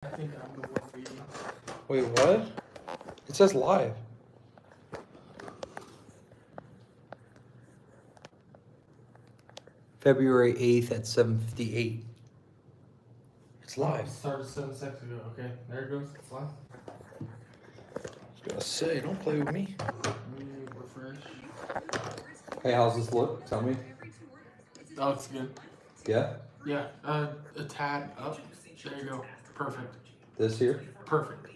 I think I'm the one reading. Wait, what? It says live. February 8th at 7:58. It's live. It started 7 seconds ago. Okay, there it goes. It's live. I was gonna say, don't play with me. Let me refresh. Hey, how's this look? Tell me. Oh, it's good. Yeah? Yeah, a tad up. There you go. Perfect. This here? Perfect.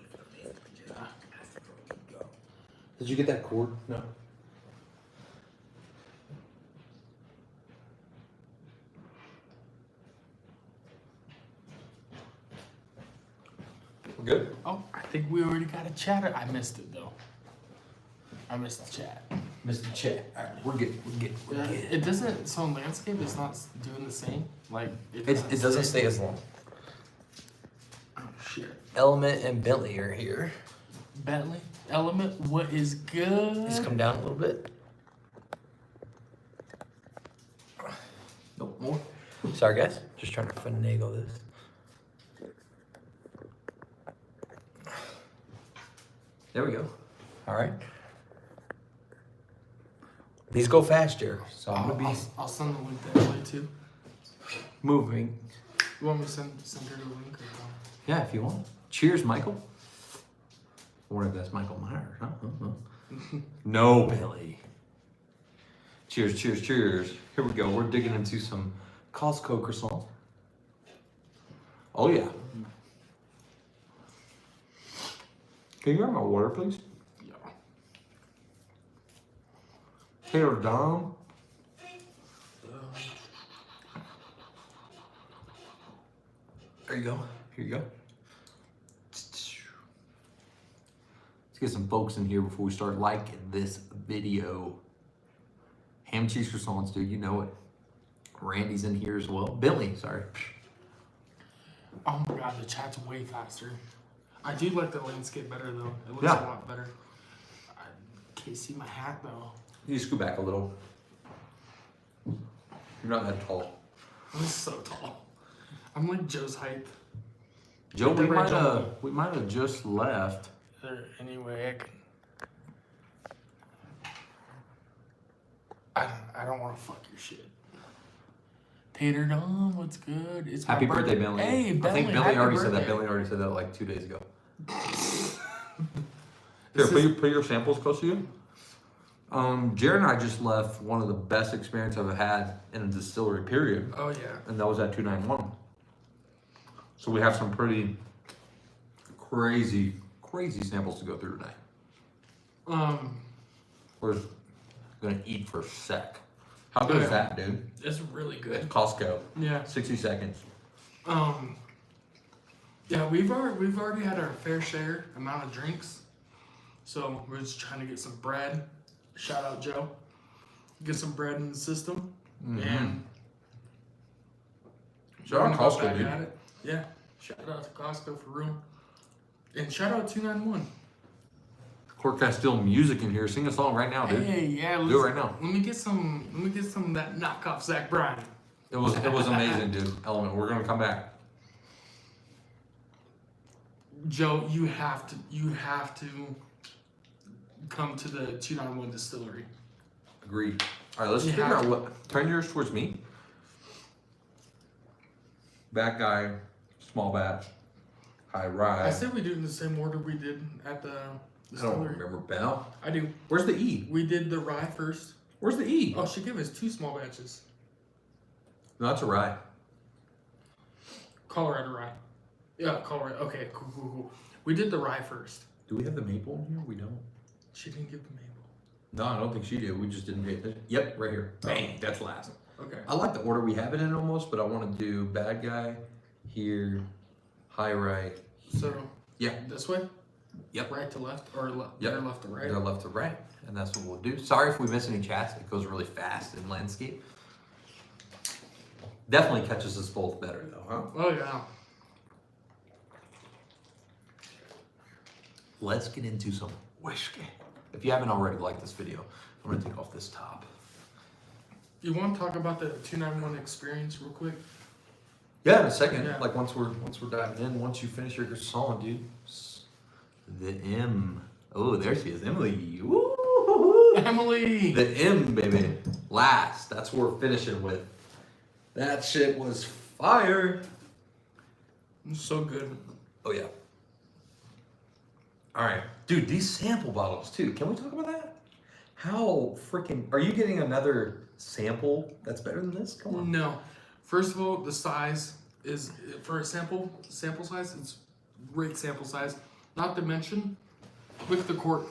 Did you get that cord? No. We're good? Oh, I think we already got a chatter. I missed it though. I missed the chat. Mr. Chat. All right, we're good. We're good. We're Yeah, good. it doesn't. So in landscape, it's not doing the same. Like It doesn't stay as long. Oh shit. Element and Bentley are here. Bentley Element. What is good? Just come down a little bit. Nope, more. Sorry, guys. Just trying to finagle this. There we go. All right. These go fast, Jared. So I'm gonna be I'll send the link that way too. moving. You want me to send her the link or what? Yeah, if you want. Cheers, Michael. I wonder if that's Michael Myers. Huh? No, Billy. Cheers, cheers, cheers. Here we go. We're digging into some Costco croissant. Oh, yeah. Can you grab my water, please? Yeah. Here, Dom. There you go. Here you go. Let's get some folks in here before we start liking this video. Ham cheese croissants, dude. You know it. Randy's in here as well. Billy, sorry. Oh my god, the chat's way faster. I do like the landscape better though. It looks Yeah. a lot better. I can't see my hat though. You scoot back a little. You're not that tall. I'm so tall. I'm like Joe's height. Joe, The red we might have just left. There, anyway, I don't want to fuck your shit. Tater Dom, what's good? It's my Happy birthday, Billy. Hey, Billy. I think Billy happy already birthday. said that. Billy already said that like 2 days ago. Here, put your samples close to you. Jared and I just left one of the best experiences I've had in a distillery, period. Oh yeah. And that was at 291. So we have some pretty crazy samples to go through tonight. We're gonna eat for a sec. How good is that, dude? It's really good. Costco. Yeah. 60 seconds. Yeah, we've already had our fair share amount of drinks, so we're just trying to get some bread. Shout out Joe. Get some bread in the system, and Shout out we're gonna go Costco, back dude. at it. Yeah, shout out to Costco for real, and shout out 291. Court Castile music in here. Sing a song right now, dude. Hey, yeah, Do it right now. Let me get some of that knockoff Zach Bryan. It was amazing, dude. Element, we're gonna come back. Joe, you have to come to the 291 distillery. Agreed. All right, let's You figure have out to. what. Turn yours towards me. Bad guy, small batch, high I rye. said we do it in the same order we did at the I don't distillery. remember, Bell. I do. Where's the E? We did the rye first. Where's the E? Oh, she gave us 2 small batches. No, that's a rye. Colorado rye. Yeah, Colorado. Okay, cool. We did the rye first. Do we have the maple in here? We don't. She didn't give the maple. No, I don't think she did. We just didn't get it. Yep, right here. Bang, that's last. Okay. I like the order we have it in almost, but I want to do bad guy here, high rye. So. Yeah. This way. Yep. Right to left or left to right. They're left to right, and that's what we'll do. Sorry if we miss any chats. It goes really fast in landscape. Definitely catches us both better though, huh? Oh yeah. Let's get into some whiskey. If you haven't already liked this video, I'm gonna take off this top. You want to talk about the 291 experience real quick? Yeah, in a second. Yeah. Like once we're diving in, once you finish your song, dude. The M. Oh, there she is, Emily. Woo! Emily. The M, baby. Last. That's what we're finishing with. That shit was fire. It's so good. Oh yeah. All right, dude. These sample bottles too. Can we talk about that? How freaking are you getting another sample that's better than this? Come on. No. First of all, the size is for a sample size. It's great sample size. Not to mention, look at the cork.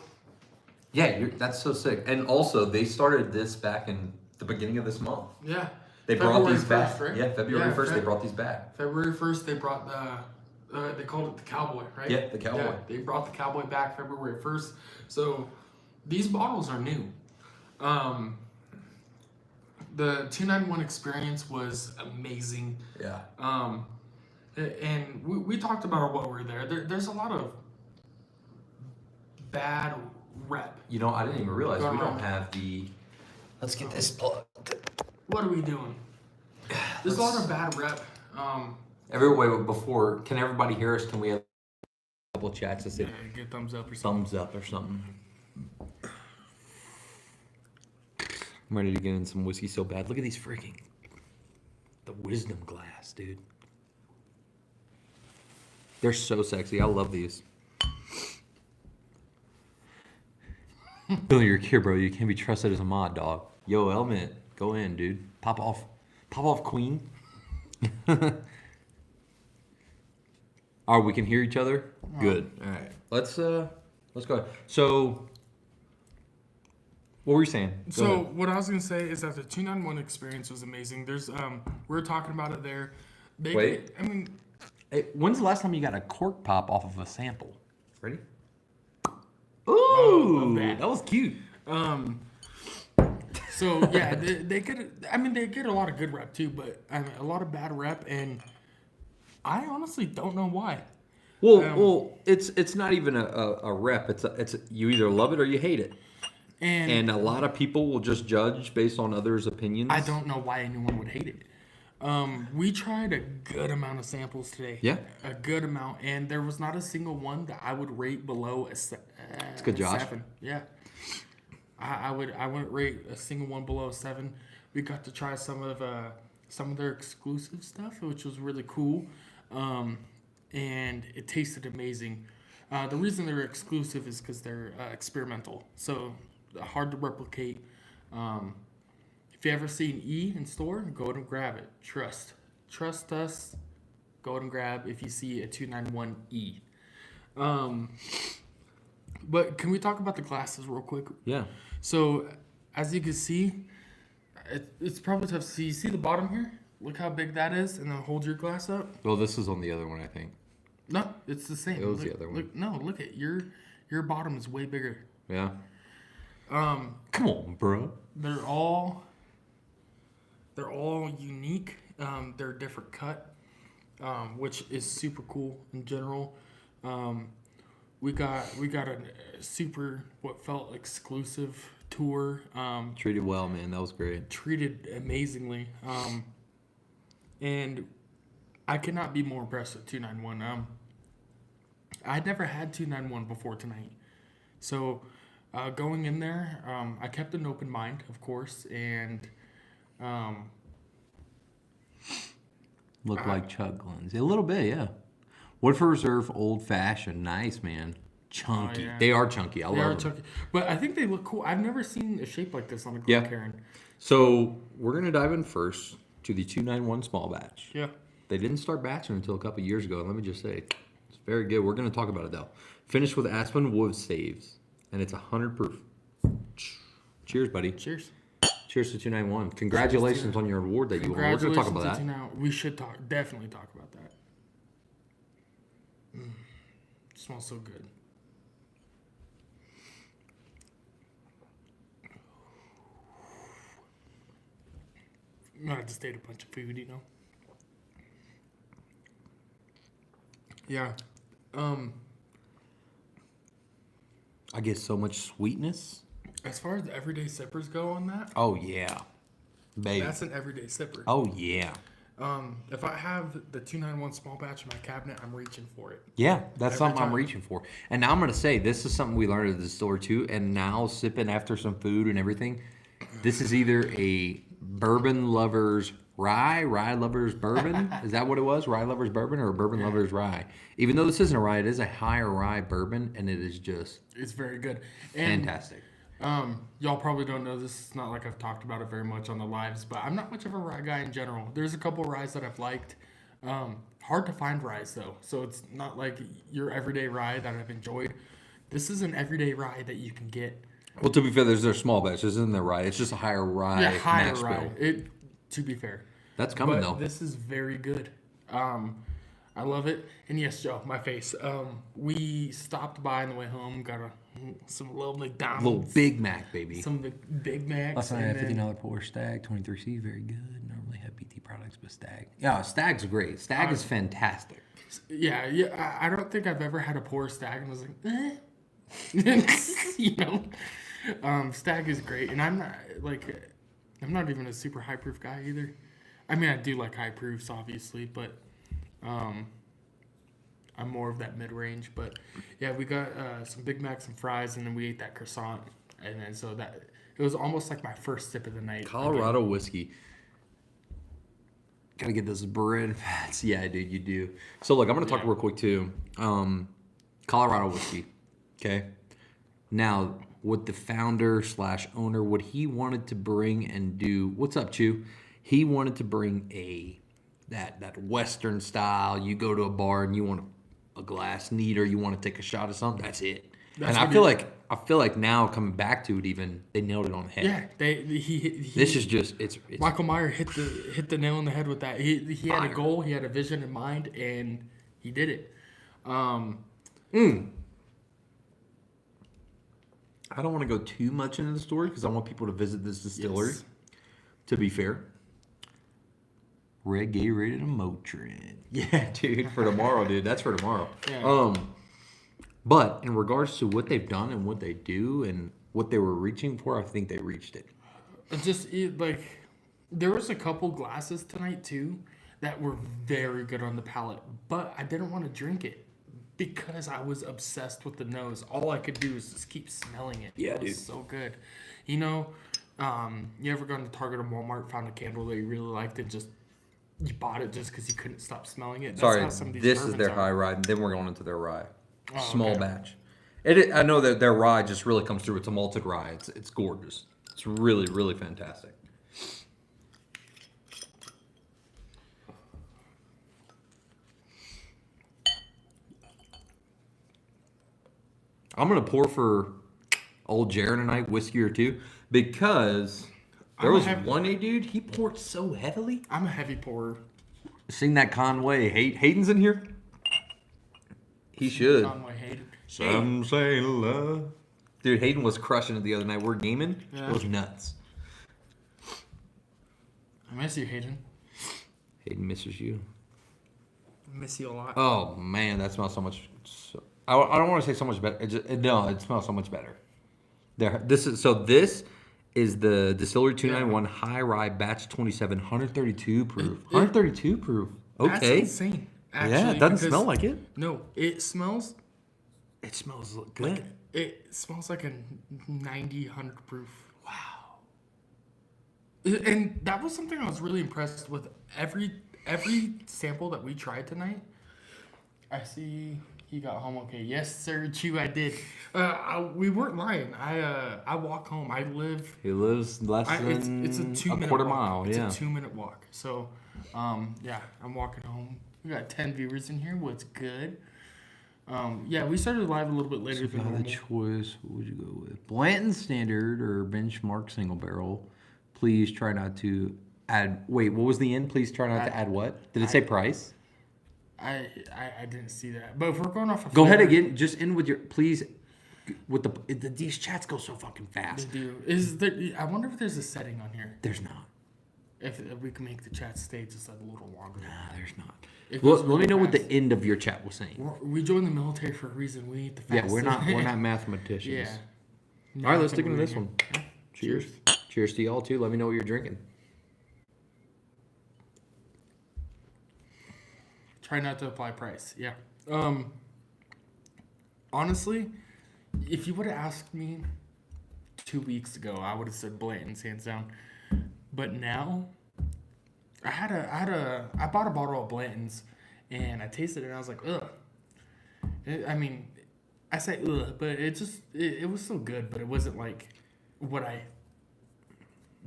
Yeah, that's so sick. And also, they started this back in the beginning of this month. Yeah. They brought these back. 1st, right? Yeah, February 1st, they brought these back. February 1st, they brought they called it the Cowboy, right? Yeah, the Cowboy. Yeah, they brought the Cowboy back February 1st. So these bottles are new. The 291 experience was amazing. Yeah. And we talked about it while we were there. There's a lot of bad rep. You know, I didn't even realize we Going don't on. have the. Let's get this plugged. What are we doing? There's a lot of bad rep. Everywhere before, can everybody hear us? Can we have a couple of chats that say Get thumbs up or something. thumbs up or something? I'm ready to get in some whiskey so bad. Look at these freaking. The wisdom glass, dude. They're so sexy. I love these. Billy, you're here, bro. You can't be trusted as a mod, dog. Yo, Element, go in, dude. Pop off, Queen. Oh, we can hear each other. Good. All right. Let's go. So, what were you saying? Go So ahead. what I was gonna say is that the 291 experience was amazing. There's we were talking about it there. Wait. I mean, Hey, when's the last time you got a cork pop off of a sample? Ready? love Ooh, that. that was cute. so yeah, they get. I mean, they get a lot of good rep too, but I mean, a lot of bad rep, and I honestly don't know why. Well, it's not even a rep. It's you either love it or you hate it. And a lot of people will just judge based on others' opinions. I don't know why anyone would hate it. We tried a good amount of samples today. Yeah. A good amount, and there was not a single one that I would rate below a good, Josh. 7. Yeah. I wouldn't rate a single one below a 7. We got to try some of their exclusive stuff, which was really cool. And it tasted amazing. The reason they're exclusive is because they're experimental, so hard to replicate. If you ever see an E in store, go ahead and grab it. Trust us. Go ahead and grab if you see a 291E. But can we talk about the glasses real quick? Yeah. So, as you can see, it's probably tough to see. You see the bottom here? Look how big that is, and then hold your glass up. Well, this is on the other one, I think. No, it's the same. It was look, the other one. Look at your bottom is way bigger. Yeah. Come on, bro. They're all unique. They're a different cut, which is super cool in general. We got a super what felt exclusive tour. Treated well, man. That was great. Treated amazingly. And I could not be more impressed with 291. I'd never had 291 before tonight. So going in there, I kept an open mind, of course, and Look like Chuck Glenns. A little bit, yeah. Woodford Reserve Old Fashioned. Nice, man. Chunky. yeah. They are chunky. I they are love them. chunky. But I think they look cool. I've never seen a shape like this on a Yeah. Glencairn. So we're going to dive in first to the 291 small batch. Yeah. They didn't start batching until a couple years ago. And let me just say, it's very good. We're going to talk about it, though. Finished with Aspen Wood Saves. And it's 100 proof. Cheers, buddy. Cheers. Cheers to 291. Congratulations on your award that you won. We're going to talk about that. Now we should definitely talk about that. Smells so good. I just ate a bunch of food, you know. Yeah. I get so much sweetness. As far as the everyday sippers go on that, Oh, yeah. Baby. that's an everyday sipper. Oh, yeah. If I have the 291 small batch in my cabinet, I'm reaching for it. Yeah, that's Every something I'm time. reaching for. And now I'm gonna say this is something we learned at the store too. And now sipping after some food and everything, this is either a bourbon lovers rye lovers bourbon. Is that what it was? Rye lovers bourbon or a bourbon lovers rye? Even though this isn't a rye, it is a higher rye bourbon, and it is just It's very good. And fantastic. y'all probably don't know this. It's not like I've talked about it very much on the lives, but I'm not much of a rye guy in general. There's a couple ryes that I've liked. Hard to find ryes though, so it's not like your everyday rye that I've enjoyed. This is an everyday rye that you can get. Well, to be fair, there's their small batch. This isn't their rye. It's just a higher rye Yeah, higher mash rye. bill. It, to be fair, That's coming but though. this is very good. I love it. And yes, Joe, my face. We stopped by on the way home, got some little McDonald's, Little Big Mac, baby. some Big Macs. Last night I had and then- $15 pour Stag 23C, very good. Normally have BT products, but Stag. Yeah, Stag's great. Stag is fantastic. Yeah. I don't think I've ever had a poor Stag and was like, eh. you know, Stag is great, and I'm not even a super high proof guy either. I mean, I do like high proofs, obviously, but I'm more of that mid range. But yeah, we got some Big Macs and fries, and then we ate that croissant, and then so that it was almost like my first sip of the night. Colorado whiskey. Gotta get those bread fats. Yeah, dude, you do. So look, I'm gonna talk Yeah. real quick too. Colorado whiskey. Okay. Now, what the founder slash owner, what he wanted to bring and do. What's up, Chew? He wanted to bring that Western style. You go to a bar and you want a glass neat, or you want to take a shot of something. That's it. That's and what I feel like now coming back to it, even they nailed it on the head. Yeah, he This is just it's Michael Meyer hit the nail on the head with that. He had a Fire. goal, he had a vision in mind, and he did it. I don't want to go too much into the story because I want people to visit this distillery. Yes. To be fair, Red Gatorade and a Motrin. Yeah, dude, for tomorrow, dude. That's for tomorrow. Yeah. But in regards to what they've done and what they do and what they were reaching for, I think they reached it. There was a couple glasses tonight too that were very good on the palate, but I didn't want to drink it because I was obsessed with the nose. All I could do was just keep smelling it. Yeah, It was dude. so good. You know, you ever gone to Target or Walmart, found a candle that you really liked, and just you bought it just because you couldn't stop smelling it? That's Sorry, how some of these this is bourbons their are. high rye, and then we're going into their rye. Oh, Small okay. batch. I know that their rye just really comes through. It's a malted rye. It's gorgeous. It's really, really fantastic. I'm gonna pour for old Jaron tonight, whiskey or two, because there I'm was happy- one day, dude, he poured so heavily. I'm a heavy pourer. Sing that Conway. Hayden's in here. He should. Conway Hayden. Some say love. Dude, Hayden was crushing it the other night. We're gaming. Yeah. It was nuts. I miss you, Hayden. Hayden misses you. I miss you a lot. Oh man, that smells so much. I don't want to say so much better. It smells so much better. This is the Distillery 291 High Rye Batch 27, 132 proof. 132 proof. That's Okay. insane. Yeah, Actually, it doesn't because- smell like it. No, it smells. It smells good. It smells like a 90, 100 proof. Wow. And that was something I was really impressed with. Every sample that we tried tonight. I see he got home okay. Yes, sir, Chew, I did. We weren't lying. I walk home. I live. He lives less It's than a 2 minute quarter walk. mile. It's Yeah. a 2 minute walk. So, yeah, I'm walking home. We got 10 viewers in here. What's good? Yeah, we started live a little bit later than Got a normal. choice. What would you go with? Blanton Standard or Benchmark Single Barrel? Please try not to add. Wait, what was the end? Please try not to add what? Did it say price? I didn't see that. But if we're going off of Go ahead flavor, again. Just end with your please. With these chats go so fucking They fast. do. I wonder if there's a setting on here. There's not. If we can make the chat stay just a little longer. Nah, there's not. It Well, goes let me really know what the fast. end of your chat was saying. We joined the military for a reason. We need the Yeah, fastest. we're not mathematicians. Yeah. All right, let's dig into Nothing this weird. one. Cheers. Cheers to y'all too. Let me know what you're drinking. Try not to apply price. Yeah. Honestly, if you would have asked me 2 weeks ago, I would have said Blanton's hands down. But now, I bought a bottle of Blanton's, and I tasted it, and I was like, ugh. I mean, I say ugh, but it was so good, but it wasn't like what I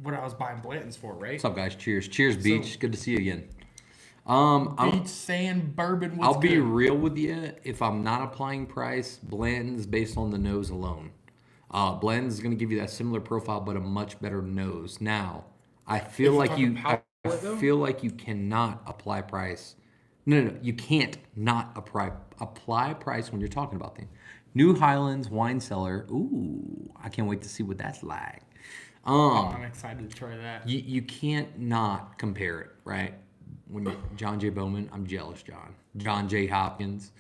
was buying Blanton's for, right? What's up, guys? Cheers. Cheers, Beach. Good to see you again. Beach, sand, bourbon. I'll be real with you. If I'm not applying price, Blanton's based on the nose alone. Blanton's is going to give you that similar profile, but a much better nose. Now, I feel If we're like talking you. power, I though? feel like you cannot apply price. No, you can't not apply price when you're talking about things. New Highlands Wine Cellar. Ooh, I can't wait to see what that's like. I'm excited to try that. You can't not compare it, right? When you, John J. Bowman, I'm jealous, John J. Hopkins,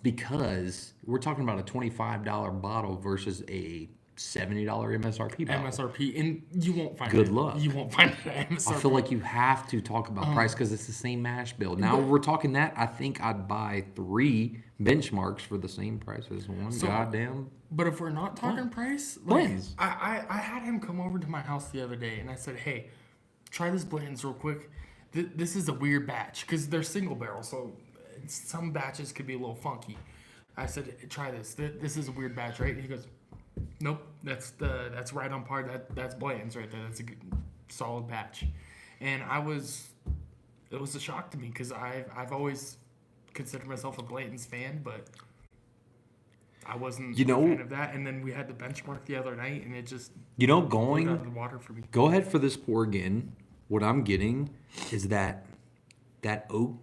because we're talking about a $25 bottle versus a $70 MSRP bottle. MSRP, and you won't find Good it. luck. You won't find it at MSRP. I feel like you have to talk about price because it's the same mash bill. Now we're talking that. I think I'd buy 3 benchmarks for the same price as one goddamn. But if we're not talking price, like, Blanton's. I had him come over to my house the other day, and I said, hey, try this Blanton's real quick. This is a weird batch because they're single barrel, so some batches could be a little funky. I said, try this. This is a weird batch, right? And he goes, nope, that's right on par. That's Blanton's right there. That's a good, solid batch. And it was a shock to me because I've always considered myself a Blanton's fan, but I wasn't a fan of that. And then we had the benchmark the other night, and it just blew it out of the water for me. Go ahead for this pour again. What I'm getting is that oak.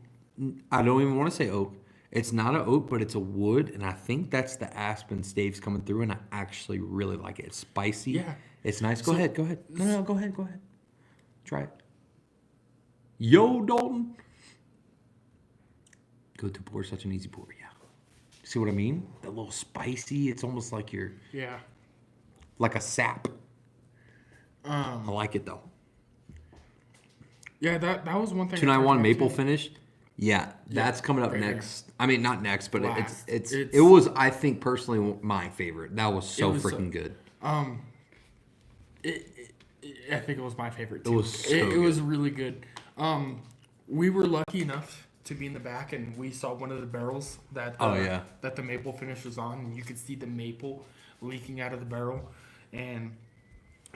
I don't even want to say oak. It's not an oak, but it's a wood, and I think that's the aspen staves coming through, and I actually really like it. It's spicy. Yeah. It's nice. Go ahead. No, go ahead. Try it. Yo, Dalton. Go to pour, such an easy pour. Yeah. See what I mean? That little spicy. It's almost like you're like a sap. I like it though. Yeah, that was one thing. 291 maple finish. Yeah, that's coming up right next. I mean, not next, but Last. it was, I think, personally my favorite. That was so was so- freaking good. I think it was my favorite too. It was so it good. was really good. We were lucky enough to be in the back, and we saw one of the barrels that that the maple finish was on, and you could see the maple leaking out of the barrel. And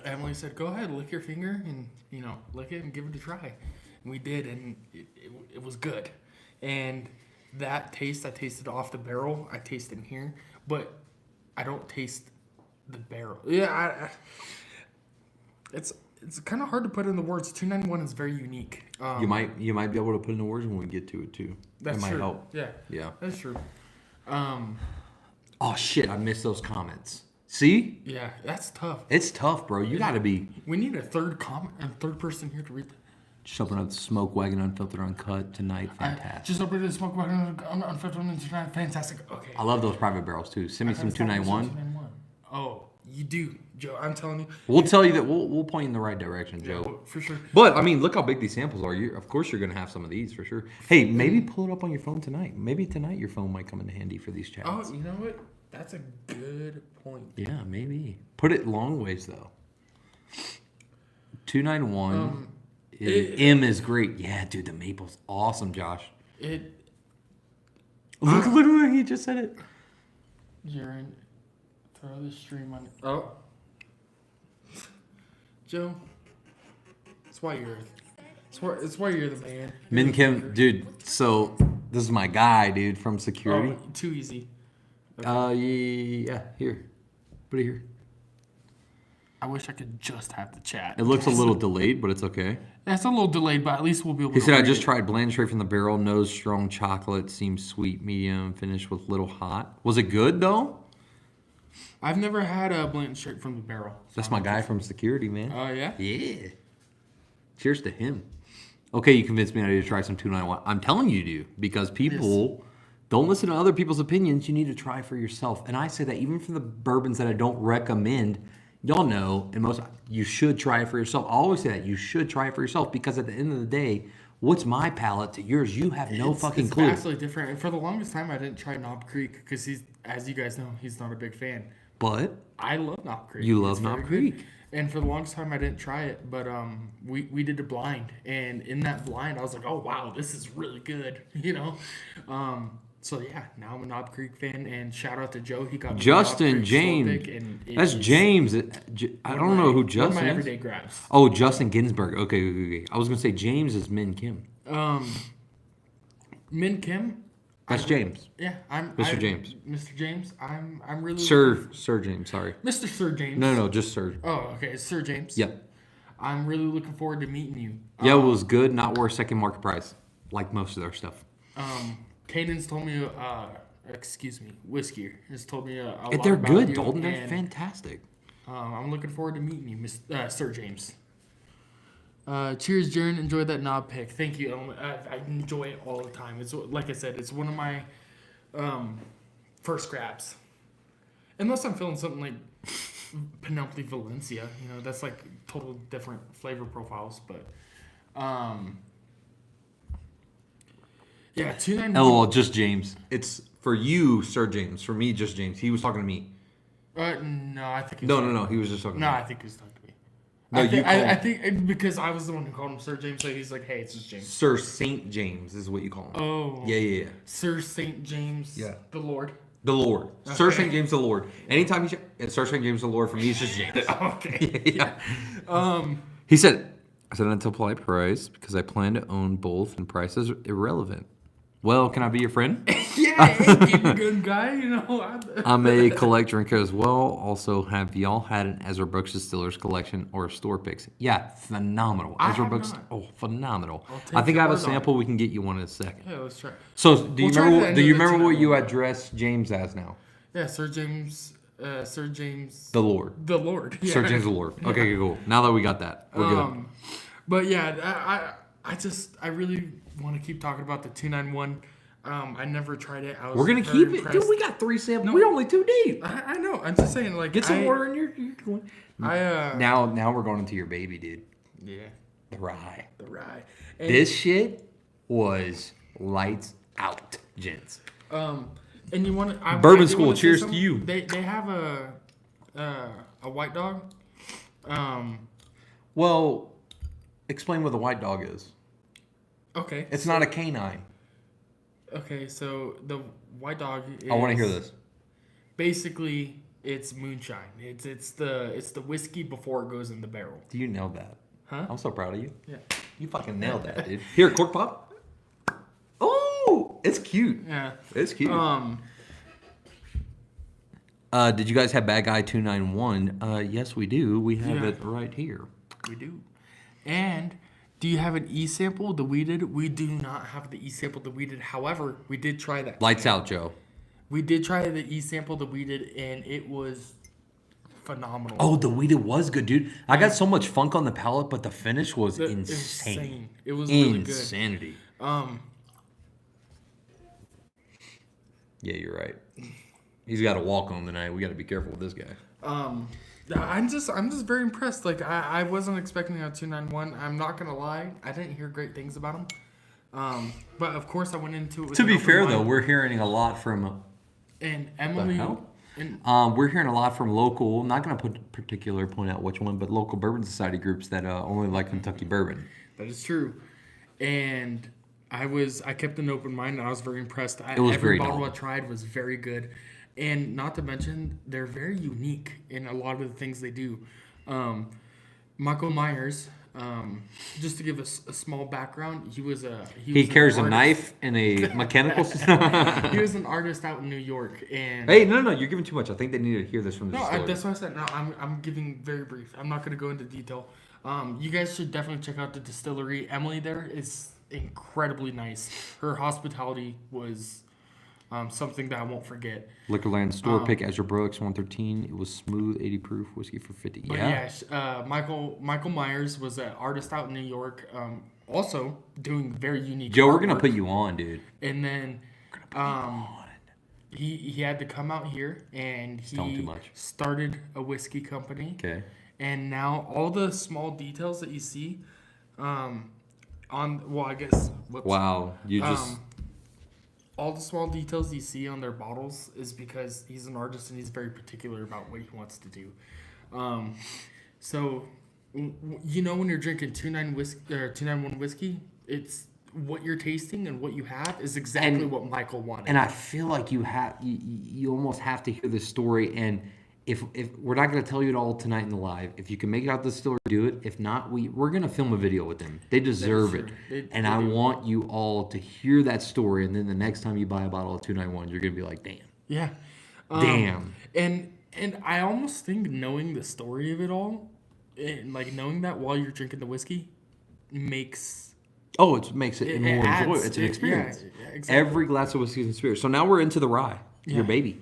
Emily said, "Go ahead, lick your finger, and lick it and give it a try." And we did, and it was good. And that taste, I tasted off the barrel. I taste in here, but I don't taste the barrel. Yeah, it's kind of hard to put into words. 291 is very unique. You might be able to put into words when we get to it too. That's That might true. help. Yeah, that's true. Oh shit! I missed those comments. See, Yeah, that's tough. it's tough, bro. You got to be We need a third person here to read that. just open up the Smoke Wagon Unfiltered Uncut tonight. Fantastic. Just open the smoke wagon on Fifth One tonight. Fantastic. Okay. I love those private barrels too. Send me some 291. Oh, you do, Joe. I'm telling you. We'll tell you that we'll point you in the right direction, Joe. For sure. But I mean, look how big these samples are. Of course, you're gonna have some of these for sure. Hey, maybe pull it up on your phone tonight. Maybe tonight your phone might come in handy for these chats. Oh, you know what? That's a good point. Yeah, maybe. Put it long ways though. 291. M is great. Yeah, dude, the maple's awesome, Josh. Look, he just said it. Urine. Throw the stream on. Oh. Joe. It's why you're. It's why you're the man. Min Kim, dude. So this is my guy, dude, from security. Oh, too easy. Yeah. Here, put it here. I wish I could just have the chat. It looks a little delayed, but it's okay. That's a little delayed, but at least we'll be able He to said, I read just it. tried blend straight from the barrel. Nose strong chocolate. Seems sweet, medium, finished with little hot. Was it good, though? I've never had a blend straight from the barrel. That's my guy from security, man. Oh, yeah? Yeah. Cheers to him. Okay, you convinced me I need to try some 291. I'm telling you to, because people don't listen to other people's opinions. You need to try for yourself. And I say that even for the bourbons that I don't recommend, y'all know, and you should try it for yourself. I always say that. You should try it for yourself because at the end of the day, What's my palate to yours? You have no fucking it's clue. vastly different. And for the longest time, I didn't try Knob Creek because he's, as you guys know, he's not a big fan. But I love Knob Creek. You love It's very Knob good. Creek. And for the longest time, I didn't try it. But we did a blind, and in that blind, I was like, oh wow, this is really good. You know. So yeah, now I'm a Knob Creek fan, and shout out to Joe. He got me Justin Knob Creek James. Slow pick, and it That's is James. I don't know who one of Justin my is. everyday grabs. Oh, Justin Ginsburg. Okay. I was gonna say James is Min Kim. Min Kim. That's James. Yeah, Mr. James. Mr. James. I'm really Sir James. Sorry. Mr. Sir James. No, just Sir. Oh, okay, it's Sir James. Yep. I'm really looking forward to meeting you. Yeah, it was good. Not worth second market price, like most of their stuff. Kanan's told me, Whiskey has told me a lot They're about good, you, Dalton. They're and, fantastic. I'm looking forward to meeting you, Sir James. Cheers, Jaren. Enjoy that knob pick. Thank you. I enjoy it all the time. It's like I said, it's one of my first grabs. Unless I'm feeling something like Penelope Valencia, that's like total different flavor profiles. But yeah, 291. Oh, just James. It's for you, Sir James. For me, just James. He was talking to me. No, I think. No. He was just talking. No, to me. I think he was talking to me. No, you call I him think because I was the one who called him Sir James, so he's like, hey, it's just James. Sir Saint James is what you call him. Oh. Yeah. Sir Saint James. Yeah. The Lord. The Lord. Sir Okay. Saint James the Lord. Anytime it's Sir Saint James the Lord, for me, it's just James. Okay. Yeah. He said, I said until polite price because I plan to own both and price is irrelevant. Well, can I be your friend? Yeah, hey, keep a good guy, I'm a collect drinker as well. Also, have y'all had an Ezra Brooks Distillers collection or store picks? Yeah, phenomenal. I Ezra have Brooks, not. phenomenal. I'll take I think your I have a word on it. sample. We can get you one in a second. Yeah, let's try. So, do you We'll try remember? the end Do of you the remember what you 291. address James as now? Yeah, Sir James. Sir James. The Lord. The Lord. Yeah. Sir James the Lord. Okay, cool. Now that we got that, we're good. But yeah, I really want to keep talking about the 291. I never tried it. I was We're gonna very keep it, impressed. dude. We got 3 samples. No. We're only 2 deep. I know. I'm just saying, like, Get some water in your. Now we're going into your baby, dude. Yeah, The rye. the rye. And, This shit was lights out, gents. and you want to Bourbon School, cheers to you. They have a white dog. Well, explain what the white dog is. Okay. It's not a canine. Okay, so the white dog. I want to hear is- this. Basically, it's moonshine. It's the whiskey before it goes in the barrel. Do you know that? Huh? I'm so proud of you. Yeah. You fucking nailed that, dude. Here, cork pop. Oh, it's cute. Yeah. It's cute. Did you guys have Bad Guy 291? Yes, we do. We have Yeah. it right here. We do. And do you have an e-sample, the weeded? We do not have the e-sample, the weeded. However, we did try that. Lights out, Joe. We did try the e-sample, the weeded, and it was phenomenal. Oh, the weeded was good, dude. I got so much funk on the palate, but the finish was insane. It was really good. Insanity. Yeah, you're right. He's got to walk on tonight. We got to be careful with this guy. I'm just very impressed. Like I wasn't expecting a 291. I'm not gonna lie, I didn't hear great things about him. But of course I went into it with To an be open fair, mind. though, we're hearing a lot from. And Emily hell? and We're hearing a lot from local. Not going to point out which one, but local bourbon society groups that only like Kentucky bourbon. that is true. And I kept an open mind and I was very impressed. It was Every very bottle dull. I tried was very good. And not to mention, they're very unique in a lot of the things they do. Michael Myers, just to give us a small background, he was He an carries a artist. knife and a mechanical. He was an artist out in New York, and Hey, no, you're giving too much. I think they need to hear this from the no, distillery. that's what I said. No, I'm giving very brief. I'm not going to go into detail. You guys should definitely check out the distillery. Emily there is incredibly nice. Her hospitality was something that I won't forget. Liquorland store pick Ezra Brooks 113. It was smooth 80 proof whiskey for 50. But Yeah. Michael Myers was an artist out in New York, also doing very unique. Joe, we're gonna artwork. put you on, dude. And then he had to come out here and Tell him too he much. started a whiskey company. Okay. And now all the small details that you see I guess. Whoops. Wow, you just All the small details you see on their bottles is because he's an artist and he's very particular about what he wants to do. So, you know, when you're drinking 291 whiskey, it's what you're tasting and what you have is exactly what Michael wanted. and I feel like you almost have to hear the story. And if we're not going to tell you it all tonight in the live, if you can make it out the story, do it. If not, we're going to film a video with them. They deserve it. And I want you all to hear that story. And then the next time you buy a bottle of 291, you're going to be like, damn. Yeah. Damn. And I almost think knowing the story of it all, and like knowing that while you're drinking the whiskey, makes Oh, it makes it more adds- enjoyable. It's an experience. Yeah, exactly. Every glass of whiskey is an experience. So now we're into the rye. Your Yeah. baby.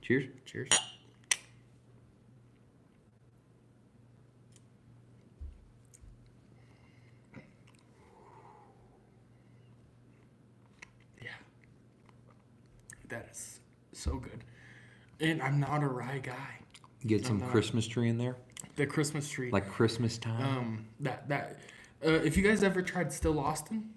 Cheers. Cheers. Yeah. That is so good. And I'm not a rye guy. Get some not. Christmas tree in there. The Christmas tree. Like Christmas time. If you guys ever tried Still Austin,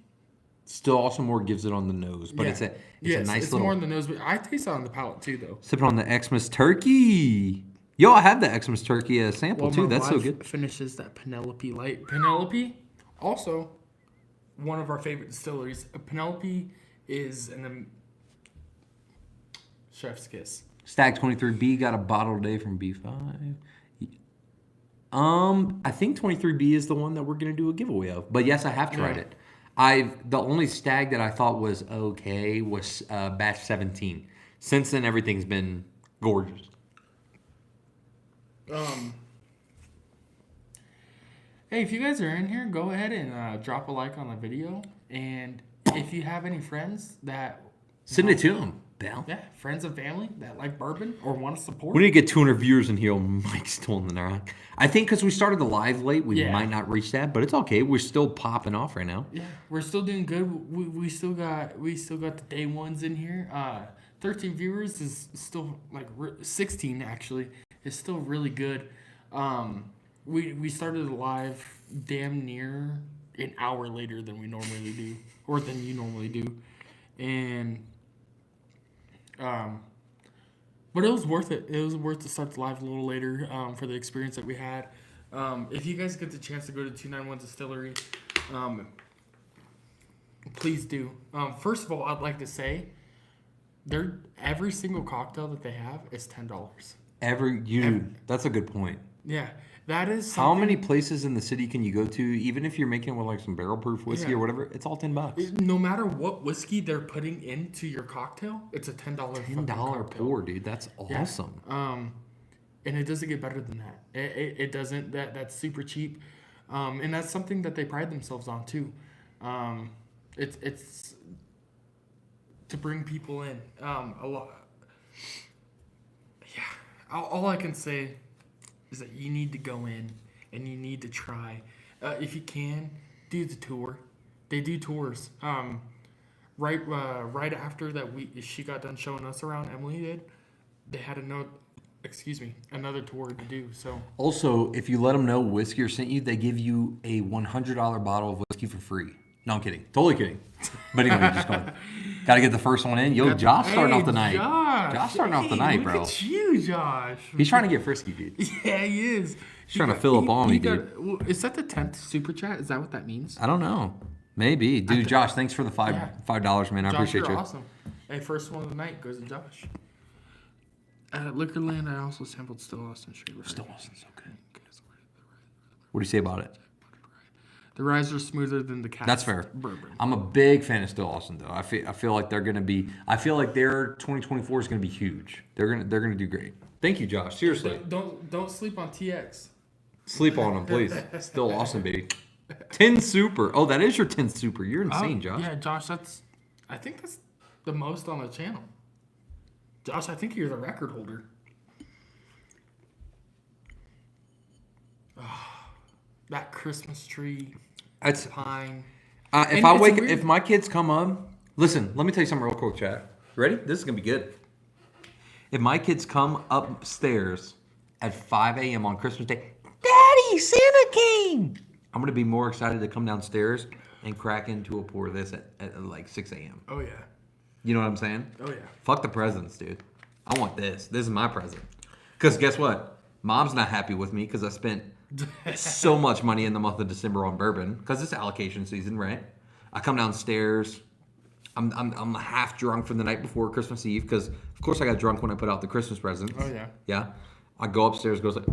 Still also more gives it on the nose, but yeah. it's a Yes, nice it's little more on the nose, but I taste it on the palate too, though. sipping on the Xmas turkey. Yo, I have the Xmas turkey sample too. my That's so wife good. Finishes that Penelope Light. Penelope, also one of our favorite distilleries. Penelope is chef's kiss. Stag 23B got a bottle today from B5. I think 23B is the one that we're gonna do a giveaway of. But yes, I have tried Yeah. it. The only Stag that I thought was okay was batch 17. Since then, everything's been gorgeous. Hey, if you guys are in here, go ahead and drop a like on the video. And if you have any friends that Send it to them, Bell. yeah, friends and family that like bourbon or want to support, We need to get 200 viewers in here. Mike's still in the rock. I think because we started the live late, we Yeah. might not reach that, but it's okay. We're still popping off right now. yeah, we're still doing good. We still got the day ones in here. 13 viewers is still 16 actually is still really good. We started the live damn near an hour later than we normally do, or than you normally do, and but it was worth it. It was worth to start the live a little later for the experience that we had. If you guys get the chance to go to 291 Distillery, please do. First of all, I'd like to say, every single cocktail that they have is $10. That's a good point. Yeah, that is. How something- many places in the city can you go to, even if you're making it with like some barrel proof whiskey Yeah. or whatever? It's all $10. No matter what whiskey they're putting into your cocktail, it's a $10 fucking $10 cocktail. pour, dude. That's awesome. And it doesn't get better than that. It doesn't. That's super cheap, and that's something that they pride themselves on too. It's to bring people in. A lot. Yeah. All I can say is that you need to go in and you need to try. If you can, do the tour. They do tours. Right after that, she got done showing us around. Emily did. They had another tour to do. So Also, if you let them know Whiskier sent you, they give you a $100 bottle of whiskey for free. No, I'm kidding. Totally kidding. But anyway, just going. Got to get the first one in. Yo, Josh starting off the night. Josh starting off the night, look bro. At you, Josh. He's trying to get frisky, dude. Yeah, he is. He's trying to fill up on me, dude. Is that the 10th super chat? Is that what that means? I don't know. Maybe. Dude, Josh, thanks for the $5, man. I Josh, appreciate you're you. awesome. Hey, first one of the night goes to Josh. At Liquorland, I also sampled Still Austin Straight. Still Austin's so good. What do you say about it? The ryes are smoother than the Cask That's fair. bourbon. I'm a big fan of Still Austin, though. I feel like they're gonna be. I feel like their 2024 is gonna be huge. They're gonna do great. Thank you, Josh. Seriously, Don't sleep on TX. sleep on them, please. Still Austin, baby. 10 Super. Oh, that is your 10 Super. You're insane, Josh. Yeah, Josh, I think that's the most on the channel. Josh, I think you're the record holder. That Christmas tree, That's pine. if And it's weird. if my kids come up, listen. Let me tell you something real quick, chat. Ready? This is gonna be good. If my kids come upstairs at 5 a.m. on Christmas Day, Daddy, Santa came. I'm gonna be more excited to come downstairs and crack into a pour of this at like 6 a.m. Oh yeah. You know what I'm saying? Oh yeah. Fuck the presents, dude. I want this. This is my present. Because guess what? Mom's not happy with me because I spent so much money in the month of December on bourbon because it's allocation season, right? I come downstairs. I'm half drunk from the night before Christmas Eve because, of course, I got drunk when I put out the Christmas presents. Oh yeah. Yeah. I go upstairs, goes like,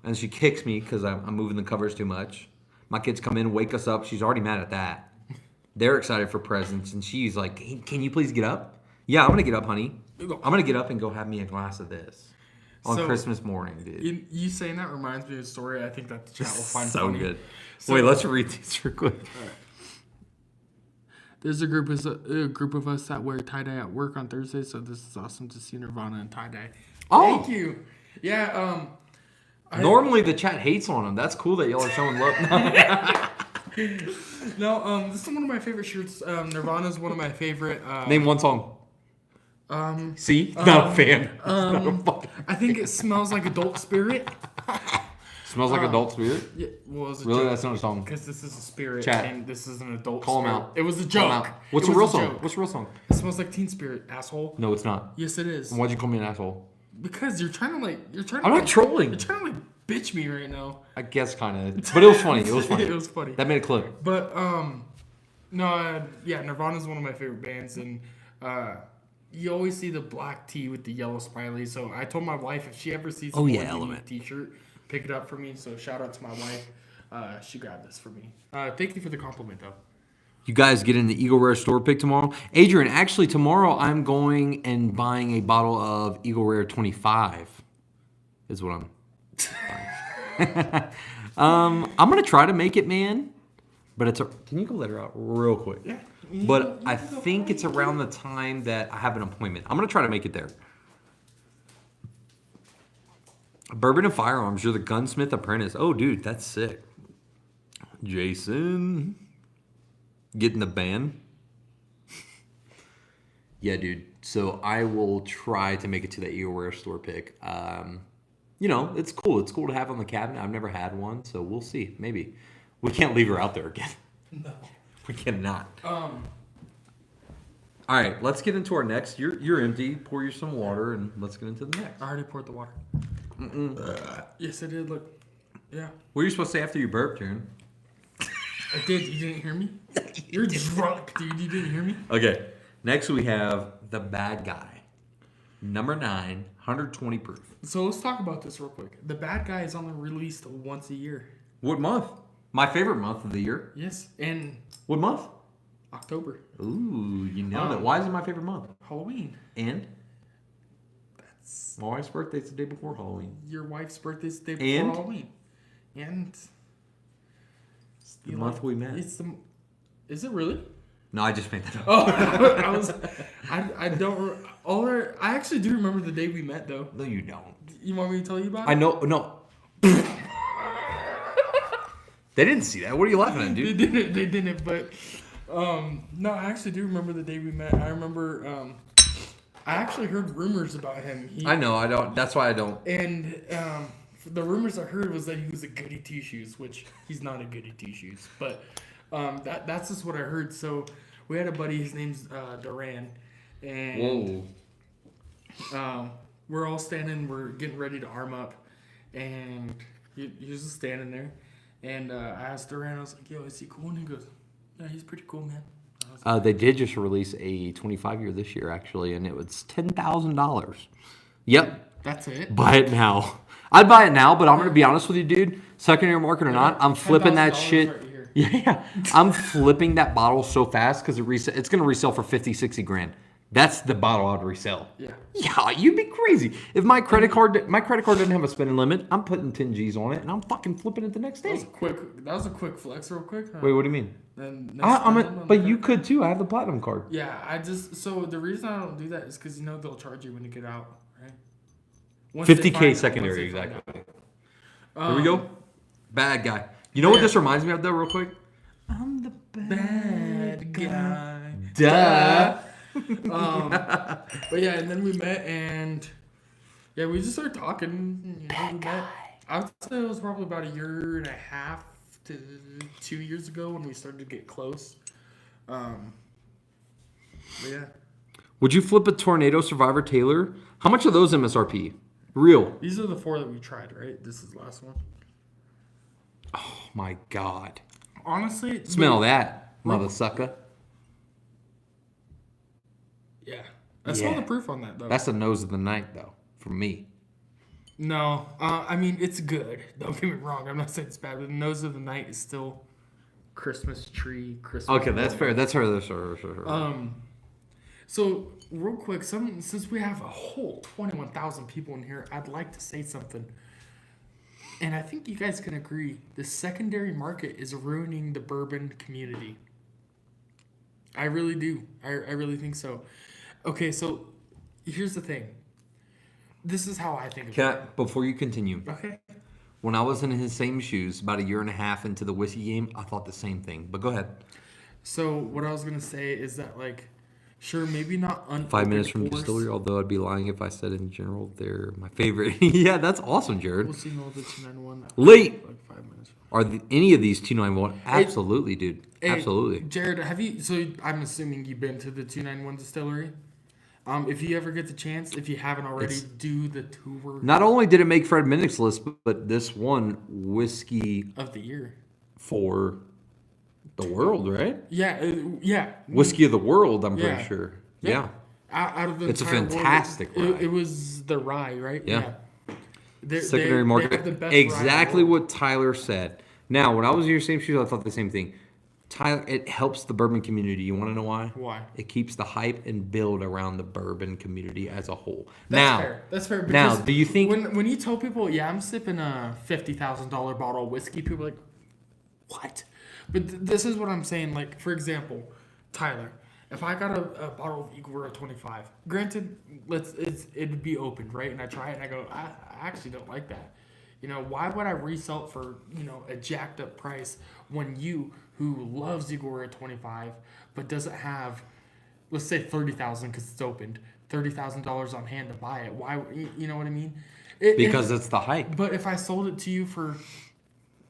and she kicks me because I'm moving the covers too much. My kids come in, wake us up. She's already mad at that. They're excited for presents, and she's like, hey, "Can you please get up?" Yeah, I'm gonna get up, honey. I'm gonna get up and go have me a glass of this on So, Christmas morning, dude. You saying that reminds me of a story I think that the chat will find So funny. good. So- Wait, let's read these real quick. There's a group of us that wear tie dye at work on Thursday, so this is awesome to see Nirvana in tie dye. Oh. Thank you. Yeah. Normally the chat hates on them. That's cool that y'all are showing love. No. This is one of my favorite shirts. Nirvana is one of my favorite. Name one song. See, not a fan. Not a fucking- I think it smells like adult spirit. Smells like adult spirit. Yeah, well, it was a Really, joke. that's not a song. Because this is a spirit Chat. and this is an adult Call 'em spirit. out. It was a Call 'em joke. out. What's It a was real a song? joke. What's a real song? It smells like Teen Spirit, asshole. No, it's not. Yes, it is. Why'd you call me an asshole? Because you're trying to I'm not trolling. You're trying to bitch me right now. I guess kind of, but it was funny. It was funny. It was funny. That made a clip. But yeah, Nirvana's one of my favorite bands, and you always see the black tee with the yellow smiley. So I told my wife if she ever sees a Oh, yeah, Born Unique Element. T-shirt, pick it up for me. So shout out to my wife. She grabbed this for me. Thank you for the compliment, though. You guys get in the Eagle Rare store pick tomorrow. Adrian, actually tomorrow I'm going and buying a bottle of Eagle Rare 25. Is what I'm buying. I'm gonna try to make it, man. But can you go let her out real quick? Yeah. But I think it's around the time that I have an appointment. I'm gonna try to make it there. Bourbon and Firearms, you're the gunsmith apprentice. Oh, dude, that's sick. Jason, getting the band. Yeah, dude. So I will try to make it to the Eagle Rare store pick. It's cool. It's cool to have on the cabinet. I've never had one, so we'll see. Maybe we can't leave her out there again. No. We cannot. All right, let's get into our next. You're empty. Pour you some water and let's get into the next. I already poured the water. Yes, I did. Look. Yeah. What are you supposed to say after you burp, Jaren? I did. You didn't hear me? You're drunk, dude. You didn't hear me? Okay. Next we have the Bad Guy, number 9, 120 proof. So let's talk about this real quick. The Bad Guy is only released once a year. What month? My favorite month of the year. Yes, in What month? October. Ooh, you nailed it. Why is it my favorite month? Halloween. And That's my wife's birthday's the day before Halloween. your wife's birthday's the day before And? Halloween. And It's the month we met. It's the. Is it really? No, I just made that up. Oh, I don't. I actually do remember the day we met though. No, you don't. You want me to tell you about it? I know. No. They didn't see that. What are you laughing at, dude? They didn't, but no, I actually do remember the day we met. I remember I actually heard rumors about him. I know. I don't. That's why I don't. And the rumors I heard was that he was a goody two shoes, which he's not a goody two shoes. But that's just what I heard. So we had a buddy. His name's Duran, and we're all standing. We're getting ready to arm up, and he was just standing there. And I asked Duran, I was like, "Yo, is he cool?" And he goes, "Yeah, he's pretty cool, man." They did just release a 25-year this year, actually, and it was $10,000. Yep. That's it. Buy it now. I'd buy it now, but I'm going to be honest with you, dude. Secondary market or not, I'm flipping that $10,000 shit. right here. Yeah. I'm flipping that bottle so fast because it's going to resell for 50, 60 grand. That's the bottle I'd resell. Yeah. Yeah, you'd be crazy. If my credit card doesn't have a spending limit, I'm putting 10 G's on it and I'm fucking flipping it the next That day. was a quick flex, real quick. Wait, what do you mean? Then But you could too. I have the platinum card. Yeah, so the reason I don't do that is because they'll charge you when you get out, right? 50K secondary, exactly. Here we go. Bad Guy. You know what this reminds me of though, real quick? I'm the Bad guy. Duh. But yeah, and then we met and yeah, we just started talking. We met. I would say it was probably about a year and a half 2 years ago when we started to get close. But yeah, Would you flip a Tornado Survivor Taylor? How much are those MSRP? Real. these are the 4 that we tried, right? This is the last one. Oh my God. Honestly, Smell that, mother sucker. Yeah, I smell Yeah. the proof on that though. That's the nose of the night, though, for me. No, I mean it's good. Don't get me wrong. I'm not saying it's bad, but the nose of the night is still Christmas tree. Christmas. Okay, that's fair. That's fair. That's fair. So real quick, since we have a whole 21,000 people in here, I'd like to say something. And I think you guys can agree, the secondary market is ruining the bourbon community. I really do. I really think so. Okay, so here's the thing. This is how I think of Can it. I, before you continue, Okay. when I was in his same shoes about a year and a half into the whiskey game, I thought the same thing. But go ahead. So what I was gonna say is that like, sure, maybe not 5 minutes from unopened distillery, doors. although I'd be lying if I said in general they're my favorite. Yeah, that's awesome, Jared. We'll see no the 291. Late. Like 5 minutes. Are any of these 291? Absolutely, dude. Hey, Absolutely. Jared, have you? So I'm assuming you've been to the 291 distillery. If you ever get the chance, if you haven't already, It's- do the tour Not only did it make Fred Minnick's list, but this won whiskey of the year. for the world, right? Yeah, yeah. Whiskey of the world, I'm Yeah. pretty sure. Yeah. Yeah. Out of the It's a entire world, fantastic rye. It was the rye, right? Yeah. They- Secondary they market. have the best rye in the Exactly world. what Tyler said. Now, when I was in your same shoes, I thought the same thing. Tyler, it helps the bourbon community. You want to know why? Why? It keeps the hype and build around the bourbon community as a whole. That's fair. That's fair. Now, because do you think when you tell people, yeah, I'm sipping a $50,000 bottle of whiskey, people are like, what? But this is what I'm saying. Like, for example, Tyler, if I got a bottle of Eagle Rare 25, granted, it'd be opened, right? And I try it and I go, I actually don't like that. You know, why would I resell it for, a jacked up price when you, who loves Eagle Rare 25, but doesn't have, let's say 30,000 because it's opened, $30,000 on hand to buy it? Why, you know what I mean? because it's the hype? But if I sold it to you for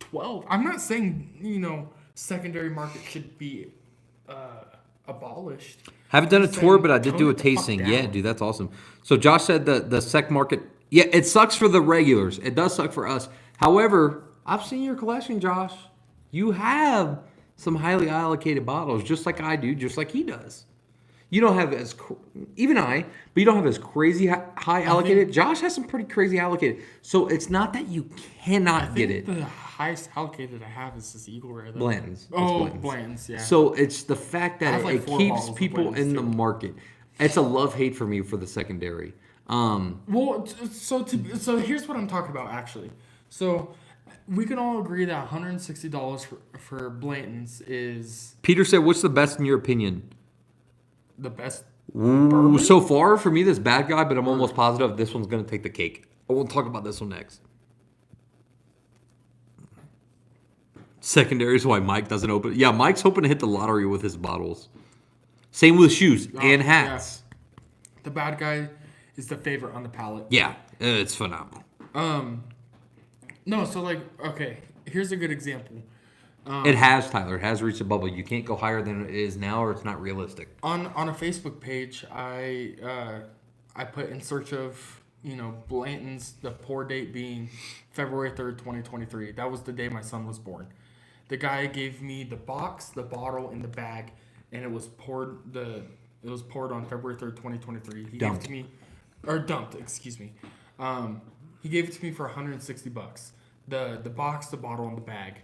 12, I'm not saying, secondary market should be abolished. Haven't done a Saying, tour, but I did tone do a it the fuck tasting. down. Yeah, dude, that's awesome. So Josh said the sec market. Yeah, it sucks for the regulars. It does suck for us. However, I've seen your collection, Josh. You have some highly allocated bottles, just like I do, just like he does. You don't have even I, but you don't have as crazy high allocated. Josh has some pretty crazy allocated. So it's not that you cannot get it. The highest allocated I have is this Eagle Rare. Though. Bland's. It's Oh, Bland's. Bland's, yeah. So it's the fact I that have like it 4 keeps bottles of people Bland's in the too. market. It's a love-hate for me for the secondary. Well, so here's what I'm talking about actually. So we can all agree that $160 for Blanton's is Peter said, "What's the best in your opinion?" the best. Ooh, so far for me, this bad guy, but I'm almost positive this one's gonna take the cake. I will talk about this one next. Secondary is why Mike doesn't open. Yeah, Mike's hoping to hit the lottery with his bottles. Same with shoes and hats. The bad guy is the favorite on the palate. Yeah, it's phenomenal. No, so like, okay, here's a good example. It has, Tyler. It has reached a bubble. You can't go higher than it is now, or it's not realistic. On a Facebook page, I put in search of Blanton's, the pour date being February 3rd, 2023. That was the day my son was born. The guy gave me the box, the bottle, and the bag, and it was poured on February 3rd, 2023. He Dumped. gave it to me, or dumped, excuse me. He gave it to me for $160. The box, the bottle, and the bag.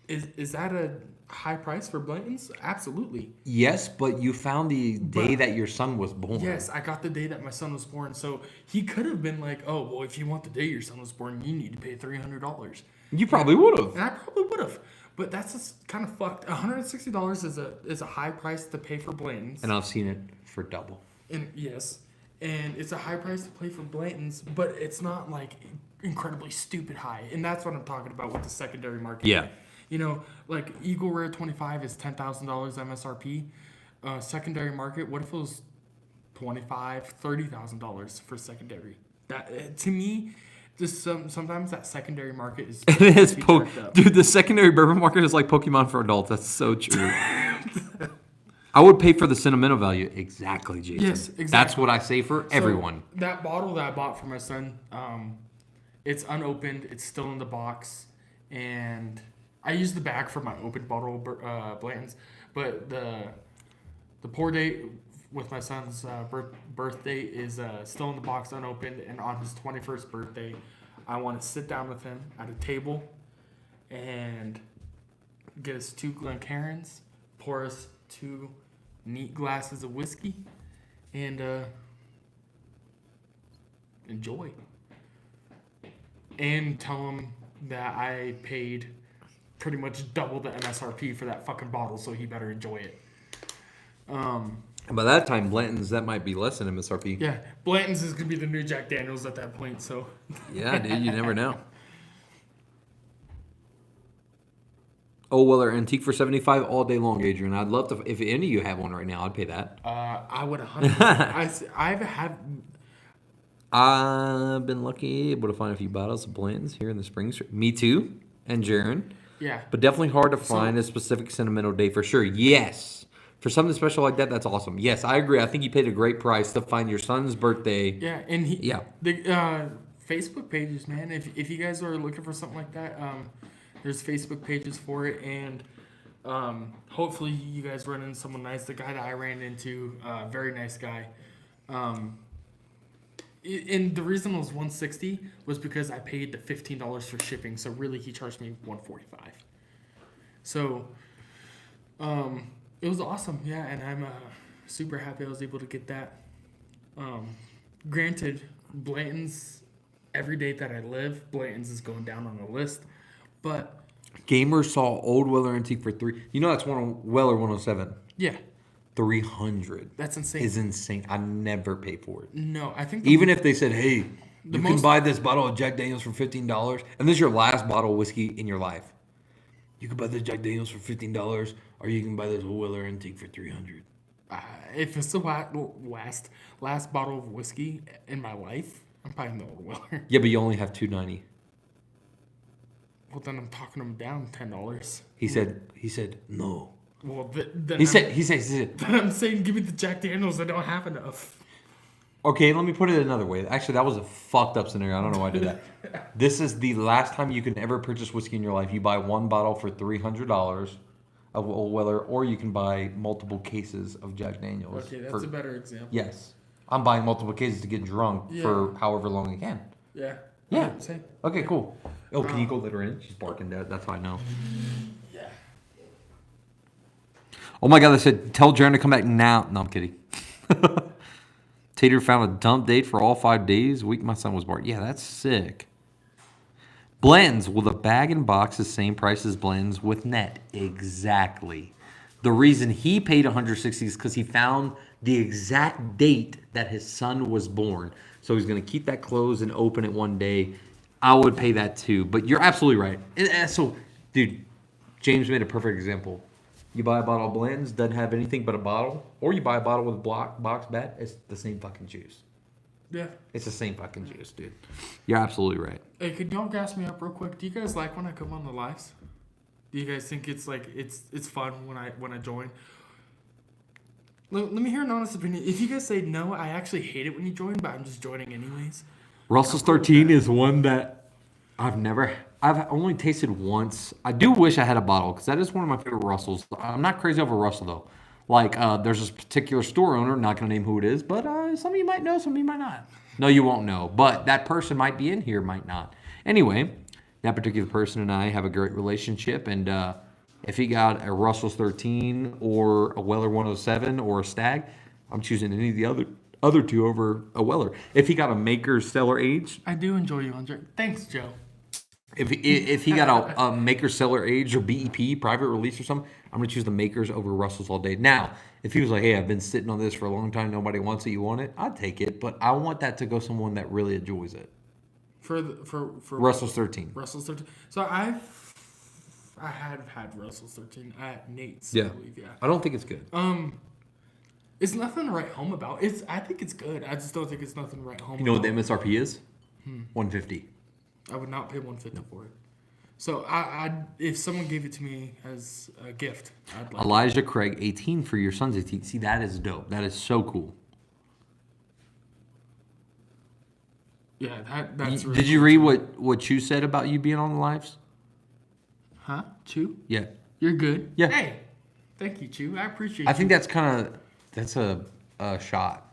Is that a high price for Blanton's? Absolutely. Yes, but you found the day that your son was born. Yes, I got the day that my son was born. So he could have been like, oh, well, if you want the day your son was born, you need to pay $300. You probably would have. And I probably would have. But that's just kind of fucked. $160 is a high price to pay for Blanton's. And I've seen it for double. And yes. And it's a high price to pay for Blanton's, but it's not like incredibly stupid high. And that's what I'm talking about with the secondary market. Yeah. Like Eagle Rare 25 is $10,000 MSRP. Secondary market, what if it was $25,000, $30,000 for secondary? That to me, Just sometimes that secondary market is. It is pretty jacked up. dude. The secondary bourbon market is like Pokemon for adults. That's so true. I would pay for the sentimental value. Exactly, Jason. Yes, exactly. That's what I say for So, everyone. That bottle that I bought for my son, it's unopened. It's still in the box, and I use the bag for my open bottle Blanton's. But the pour date with my son's birthday is still in the box, unopened. And on his 21st birthday, I want to sit down with him at a table and get us 2 Glencairns, pour us 2 neat glasses of whiskey, and enjoy. And tell him that I paid pretty much double the MSRP for that fucking bottle, so he better enjoy it. And by that time, Blanton's, that might be less than MSRP. Yeah, Blanton's is gonna be the new Jack Daniels at that point. So Yeah, dude, you never know. Oh, Weller Antique for $75 all day long, Adrian. I'd love to. If any of you have one right now, I'd pay that. I would 100%. I've had. I've been lucky able to find a few bottles of Blanton's here in the spring. Me too, and Jaron. Yeah. But definitely hard to find a specific sentimental day for sure. Yes. For something special like that, that's awesome. Yes, I agree. I think you paid a great price to find your son's birthday. Yeah, and Yeah. the Facebook pages, man. If you guys are looking for something like that, there's Facebook pages for it, and hopefully you guys run into someone nice. The guy that I ran into, very nice guy. And the reason it was $160 was because I paid the $15 for shipping. So really, he charged me $145. So, it was awesome, yeah, and I'm super happy I was able to get that. Granted, Blanton's, every day that I live, Blanton's is going down on the list, but Gamers saw old Weller Antique for $300. You know that's Weller 107. yeah, $300. that's insane. Is insane. I never pay for it. No, I think Even if they said, "Hey, you can most- buy this bottle of Jack Daniels for $15, and this is your last bottle of whiskey in your life. You can buy this Jack Daniels for $15, or you can buy this old Weller Antique for $300." if it's the last bottle of whiskey in my life, I'm buying the old Weller. Yeah, but you only have $290. Well, then I'm talking them down $10. He said no. Well, then He said. then I'm saying give me the Jack Daniels. I don't have enough. Okay, let me put it another way. Actually, that was a fucked up scenario. I don't know why I did that. This is the last time you can ever purchase whiskey in your life. You buy one bottle for $300 of Old Weller, or you can buy multiple cases of Jack Daniels. Okay, that's a better example. Yes. I'm buying multiple cases to get drunk for however long I can. Yeah. Yeah. Same. Okay, cool. Oh, can you go let her in? She's barking there. That's how I know. Yeah. Oh my God, they said, tell Jaron to come back now. No, I'm kidding. Tater found a dump date for all 5 days. Week my son was born. Yeah, that's sick. Blanton's, will the bag and box the same price as Blanton's with net? Exactly. The reason he paid $160 is because he found the exact date that his son was born. So he's going to keep that closed and open it one day. I would pay that too. But you're absolutely right. So, dude, James made a perfect example. You buy a bottle of Blanton's, doesn't have anything but a bottle, or you buy a bottle with a box bat, it's the same fucking juice. Yeah. It's the same fucking juice, dude. You're absolutely right. Hey, could y'all gas me up real quick? Do you guys like when I come on the lives? Do you guys think it's like it's fun when I join? Let me hear an honest opinion. If you guys say no, I actually hate it when you join, but I'm just joining anyways. Russell's 13 is one that I've only tasted once. I do wish I had a bottle because that is one of my favorite Russells. I'm not crazy over Russell though. Like there's this particular store owner, not gonna name who it is, but some of you might know, some of you might not. No, you won't know, but that person might be in here, might not. Anyway, that particular person and I have a great relationship, and if he got a Russell's 13 or a Weller 107 or a Stag, I'm choosing any of the other two over a Weller. If he got a Maker's Cellar Age, I do enjoy you, Andre. Thanks, Joe. if he got a Maker's Cellar Age or BEP, private release or something, I'm going to choose the Makers over Russell's all day. Now, if he was like, hey, I've been sitting on this for a long time, nobody wants it, you want it, I'd take it, but I want that to go someone that really enjoys it. For Russell's 13. Russell's 13. So I have had Russell's 13 at Nate's. Yeah. I believe, yeah. I don't think it's good. It's nothing to write home about. I think it's good. I just don't think it's nothing to write home You know what about. the MSRP is? $150. I would not pay $150 for it. So I if someone gave it to me as a gift, I'd like. Elijah Craig, 18 for your son's 18. See, that is dope. That is so cool. Yeah, that's. Really Did you cool. read what Chu said about you being on the lives? Huh, Chew? Yeah. You're good. Yeah. Hey, thank you, Chew. I appreciate. I think that's a shot.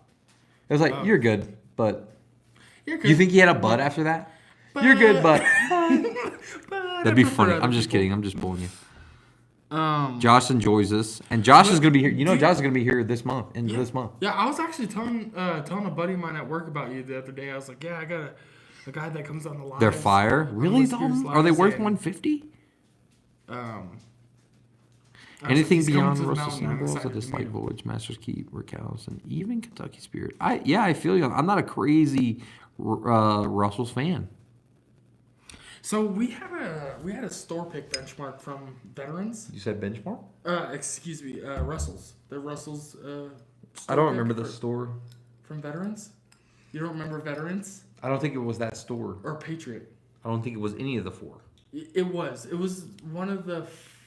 It was like, you're good, but You're good. you think he had a butt after that? You're good, but that'd be funny. I'm just kidding. I'm just bullying you. Josh enjoys this, and Josh is gonna be here. You know, Josh is gonna be here this month. This month. Yeah, I was actually telling a buddy of mine at work about you the other day. I was like, yeah, I got a guy that comes on the line. They're fire. Really? Whiskers Are they Lives worth and, 150? I was like, Anything he's coming beyond to the Russell mountain, I'm Sandals, a excited to meet dislike him. Voyage, Masters Keep, Rickhouse, and even Kentucky Spirit. I feel you. I'm not a crazy Russell's fan. So we had a store pick benchmark from veterans. You said benchmark? Excuse me, Russell's. The Russell's. I don't remember the store. From veterans. You don't remember veterans I don't think it was that store. or Patriot? I don't think it was any of the four. It was. It was one of the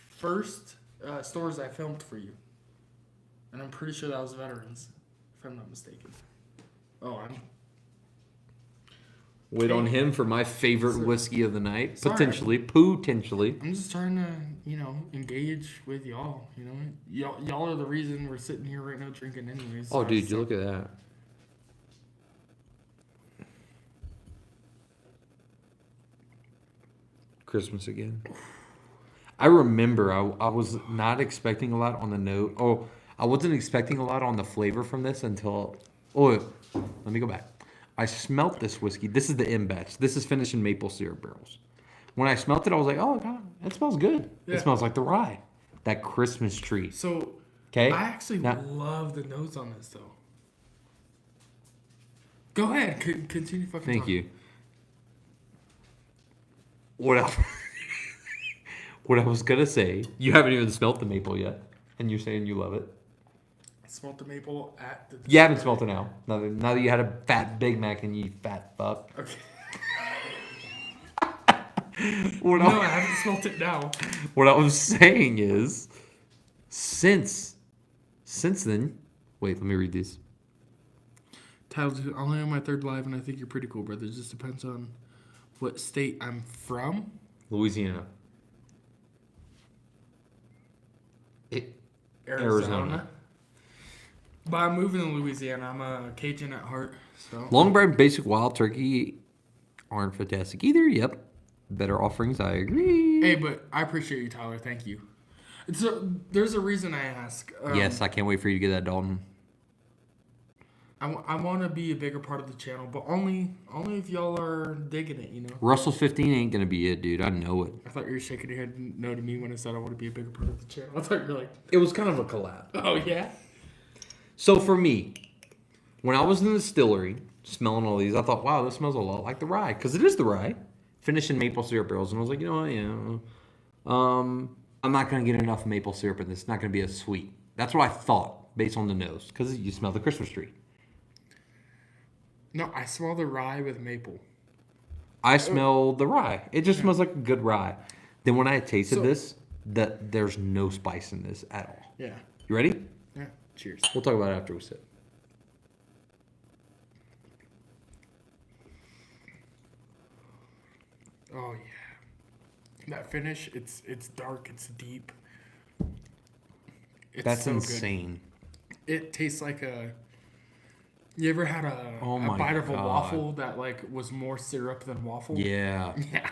first stores I filmed for you, and I'm pretty sure that was veterans, if I'm not mistaken. Oh, I'm. Wait on him for my favorite whiskey of the night. Sorry. Potentially. I'm just trying to, engage with y'all. Y'all are the reason we're sitting here right now drinking, anyways. Oh, So dude, you look at that. Christmas again. I remember I was not expecting a lot on the note. Oh, I wasn't expecting a lot on the flavor from this until. Oh, let me go back. I smelt this whiskey. This is the M batch. This is finished in maple syrup barrels. When I smelt it, I was like, oh, God, it smells good. Yeah. It smells like the rye. That Christmas tree. So, Okay? I actually love the notes on this, though. Go ahead. Continue fucking Thank talking. you. What I was gonna say, you haven't even smelt the maple yet, and you're saying you love it. I smelled the maple at the. You haven't smelt it now. Now that you had a fat Big Mac and you fat fuck. Okay. What No, I haven't smelled it now. What I was saying is, since then, wait, let me read these. Tyler, I'm only on my third live, and I think you're pretty cool, brother. It just depends on what state I'm from. Louisiana. Arizona. But I'm moving to Louisiana. I'm a Cajun at heart. So Long Bread Basic Wild Turkey aren't fantastic either. Yep. Better offerings, I agree. Hey, but I appreciate you, Tyler. Thank you. There's a reason I ask. Yes, I can't wait for you to get that, Dalton. I want to be a bigger part of the channel, but only if y'all are digging it, you know. Russell's 15 ain't gonna be it, dude. I know it. I thought you were shaking your head no to me when I said I want to be a bigger part of the channel. I thought you were like, It was kind of a collab. oh yeah. So for me, when I was in the distillery smelling all these, I thought, wow, this smells a lot like the rye, because it is the rye, finished in maple syrup barrels. And I was like, you know what, I'm not gonna get enough maple syrup in this. It's not gonna be as sweet. That's what I thought based on the nose, because you smell the Christmas tree. No, I smell the rye with maple. I smell the rye. It just smells like a good rye. Then when I tasted So- this, there's no spice in this at all. Yeah. You ready? Yeah. Cheers. We'll talk about it after we sip. Oh yeah. That finish, it's dark, it's deep. It's That's so insane. Good. It tastes like a. You ever had a my bite of a God. waffle that like was more syrup than waffle? Yeah. Yeah.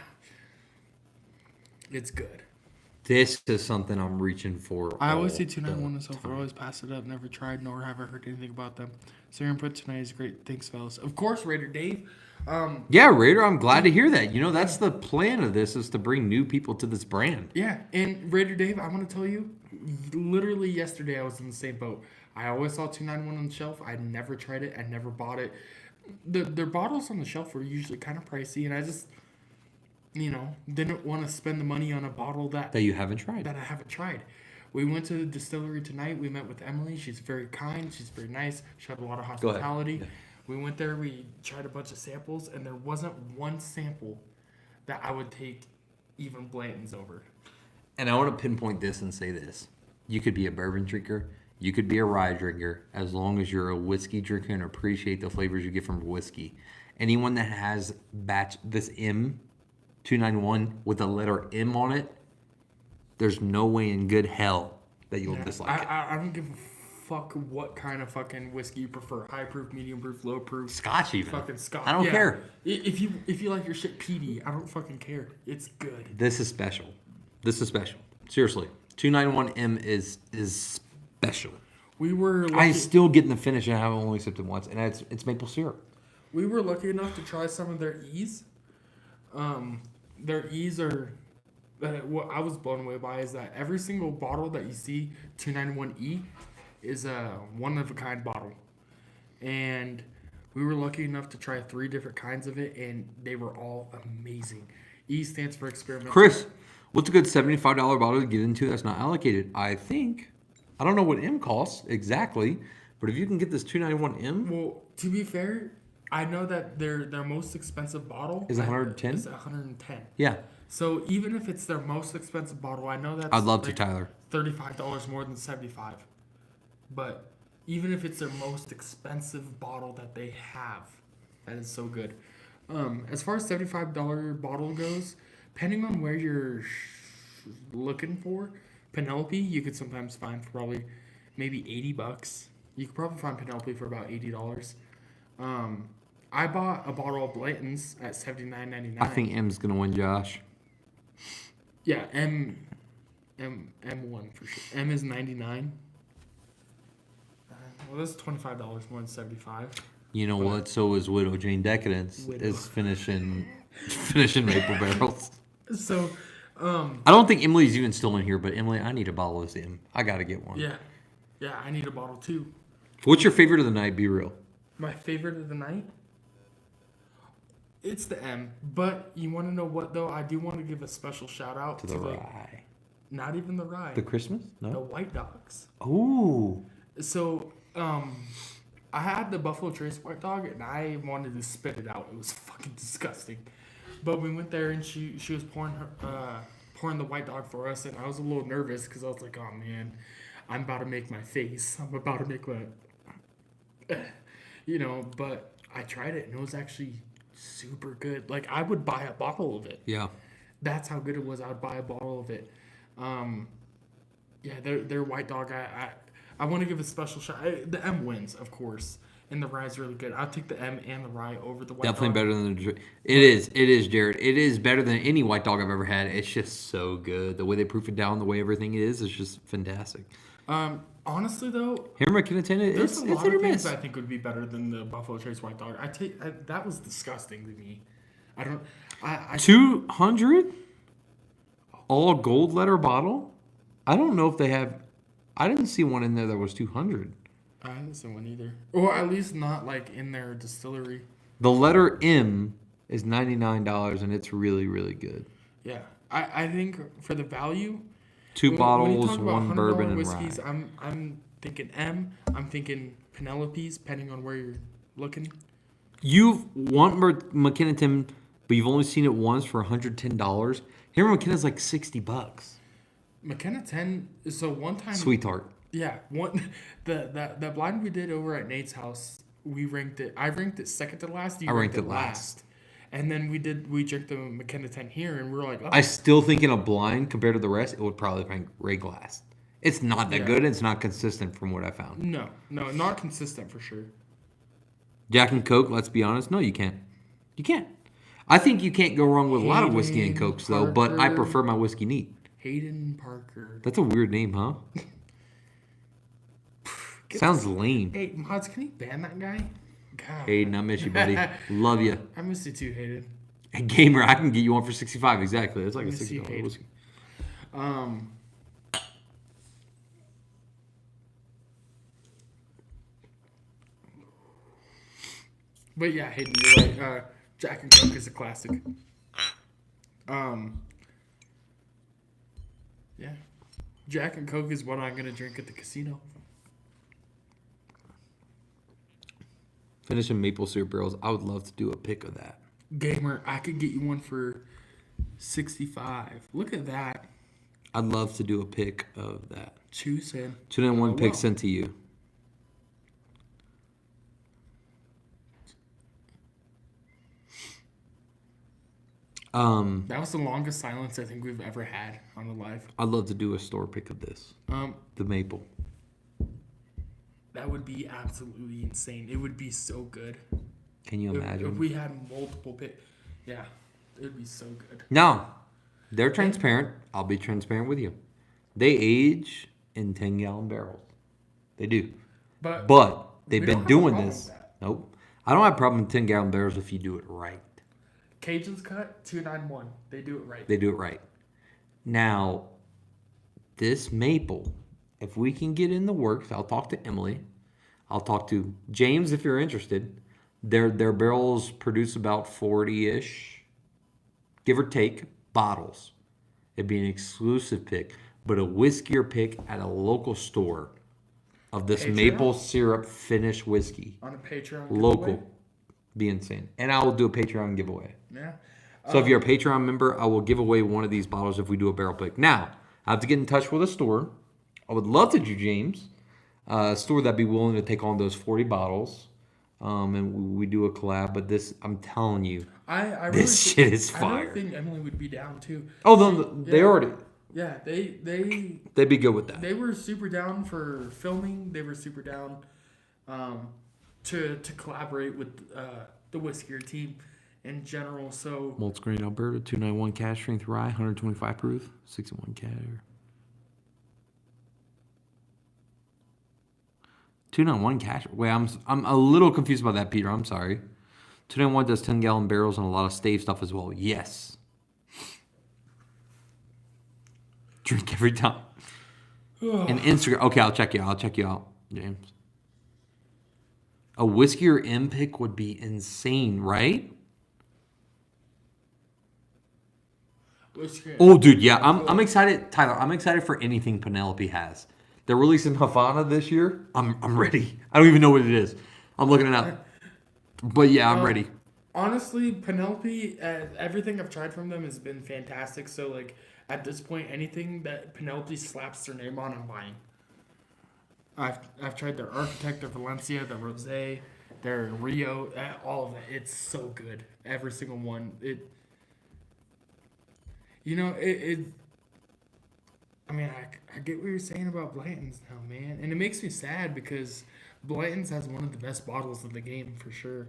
It's good. This is something I'm reaching for. I always all say 291 the and Sulfur. time. Always pass it up. Never tried nor have I heard anything about them. So your input tonight is great. Thanks, fellas. Of course, Raider Dave. Yeah, Raider, I'm glad to hear that. You know, that's the plan of this, is to bring new people to this brand. Yeah, and Raider Dave, I want to tell you, literally yesterday I was in the same boat. I always saw 291 on the shelf. I never tried it. I never bought it. Their bottles on the shelf were usually kind of pricey, and I just, didn't want to spend the money on a bottle that That you haven't tried. I haven't tried. We went to the distillery tonight. We met with Emily. She's very kind. She's very nice. She had a lot of ahead. hospitality. Yeah. We went there. We tried a bunch of samples, and there wasn't one sample that I would take even Blanton's over. And I want to pinpoint this and say this. You could be a bourbon drinker. You could be a rye drinker. As long as you're a whiskey drinker and appreciate the flavors you get from whiskey. Anyone that has this M, 291, with the letter M on it, there's no way in good hell that you'll dislike it. I don't give a fuck what kind of fucking whiskey you prefer. High proof, medium proof, low proof. Scotch even. Fucking Scotch. I don't care. If you like your shit peaty, I don't fucking care. It's good. This is special. This is special. Seriously. 291M is special. We were lucky, I still get in the finish and I've only sipped it once, and it's maple syrup. we were lucky enough to try some of their E's. Their E's are what I was blown away by is that every single bottle that you see 291E is a one of a kind bottle, and we were lucky enough to try 3 different kinds of it, and they were all amazing. E stands for experimental. Chris, what's a good $75 bottle to get into that's not allocated? I think. I don't know what M costs exactly, but if you can get this 291M, Well, to be fair, I know that their most expensive bottle Is 110? Is 110. yeah, So even if it's their most expensive bottle, I know that's I'd love to, like Tyler. $35 more than 75. But even if it's their most expensive bottle that they have, that is so good. As far as $75 bottle goes, depending on where you're looking for, Penelope you could sometimes find for probably maybe $80. You could probably find Penelope for about $80. I bought a bottle of Blanton's at $79.99. I think M's gonna win, Josh. Yeah, M1 for sure. M is 99. Well, that's $25 more than 75. You know what? So is Widow Jane Decadence Widow. is finishing maple barrels. So, I don't think Emily's even still in here, but Emily, I need a bottle of this M. I gotta get one. yeah, I need a bottle too. What's your favorite of the night? Be real. My favorite of the night? It's the M. But you want to know what though? I do want to give a special shout out To the rye. not even the rye, The Christmas? the No. White Dogs. Ooh. So, I had the Buffalo Trace White Dog and I wanted to spit it out. It was fucking disgusting. But we went there and she was pouring the White Dog for us, and I was a little nervous because I was like, oh man, I'm about to make my face. I'm about to make my, But I tried it and it was actually super good. Like I would buy a bottle of it. Yeah. That's how good it was. I would buy a bottle of it. Their White Dog. I want to give a special shot. The M wins, of course, and the rye is really good. I'll take the M and the rye over the White Definitely Dog. better than the. It is, Jared. It is better than any white dog I've ever had. It's just so good. The way they proof it down, the way everything is just fantastic. Honestly, though, Here in McKinney, there's it's a hit lot or of things miss. I think would be better than the Buffalo Trace White Dog. That was disgusting to me. I don't. I 200 all gold letter bottle. I don't know if they have. I didn't see one in there that was 200. I didn't see one either, or at least not like in their distillery. The letter M is $99, and it's really, really good. Yeah, I think for the value. Two when you bottles, talk about one $100 bourbon and whiskeys, rye. I'm thinking M. I'm thinking Penelope's, depending on where you're looking. You want McKinnon, but you've only seen it once for $110. Here, McKinnon's like $60. McKenna 10. So one time, Sweet tart. yeah, one the blind we did over at Nate's house, we ranked it. I ranked it second to last. You I ranked it last. And then we drank the McKenna 10 here, and we were like, oh, I still think in a blind compared to the rest, it would probably rank Ray Glass. It's not that Yeah. good. It's not consistent from what I found. no, not consistent for sure. Jack and Coke, let's be honest. No, you can't. You can't. I think you can't go wrong with a lot of whiskey and Hayden Cokes, though, but I Parker. prefer my whiskey neat. Hayden Parker. That's a weird name, huh? Sounds lame. Hey, Mods, can you ban that guy? God. Hayden, I miss you, buddy. Love you. I miss you too, Hayden. Hey, Gamer, I can get you one for 65 exactly. It's like a Let me see, $60 Hayden. whiskey. But yeah, Hayden, you're right. Jack and Coke is a classic. Yeah. Jack and Coke is what I'm gonna drink at the casino. Finishing maple syrup barrels. I would love to do a pick of that. Gamer, I could get you one for 65. Look at that. I'd love to do a pick of that. Choose him. 291 Oh, pick wow. sent to you. That was the longest silence I think we've ever had on the live. I'd love to do a store pick of this. The maple. That would be absolutely insane. It would be so good. Can you If imagine? we had multiple pick, yeah, it would be so good. No, they're transparent. I'll be transparent with you. They age in 10-gallon barrels. They do. But They've we been don't have a doing problem this. with that. Nope. I don't have a problem with 10-gallon barrels if you do it right. Cajun's Cut 291. They do it right. They do it right. Now, this maple, if we can get in the works, I'll talk to Emily. I'll talk to James if you're interested. Their barrels produce about 40-ish, give or take, bottles. It'd be an exclusive pick, but a whiskier pick at a local store of this Patreon? maple syrup finished whiskey. On a Patreon Local. giveaway? Be insane. And I will do a Patreon giveaway. Yeah. So if you're a Patreon member, I will give away one of these bottles if we do a barrel pick. Now, I have to get in touch with a store. I would love to do, James, a store that'd be willing to take on those 40 bottles. And we do a collab. But this, I'm telling you, I really this think- shit is I fire. really think Emily would be down too. Oh, no, they Yeah. already, Yeah, they they'd be good with that. they were super down for filming. They were super down to collaborate with the Whiskier team in general. So Maltz Grain Alberta, 291 cash strength rye, 125 proof, 61 cat. 291 cash. Wait, I'm a little confused about that, Peter. I'm sorry. 291 does 10-gallon barrels and a lot of stave stuff as well. Yes. Drink every time. And Instagram. Okay, I'll check you out. I'll check you out, James. A whiskier M pick would be insane, right? Whiskier. Oh, dude, yeah, I'm excited, Tyler. I'm excited for anything Penelope has. They're releasing Havana this year. I'm ready. I don't even know what it is. I'm looking it up. But yeah, I'm ready. Honestly, Penelope, everything I've tried from them has been fantastic. So like at this point, anything that Penelope slaps their name on, I'm buying. I've tried their Architect, their Valencia, their Rosé, their Rio, all of it. It's so good. Every single one. I mean, I get what you're saying about Blanton's now, man. And it makes me sad because Blanton's has one of the best bottles of the game for sure.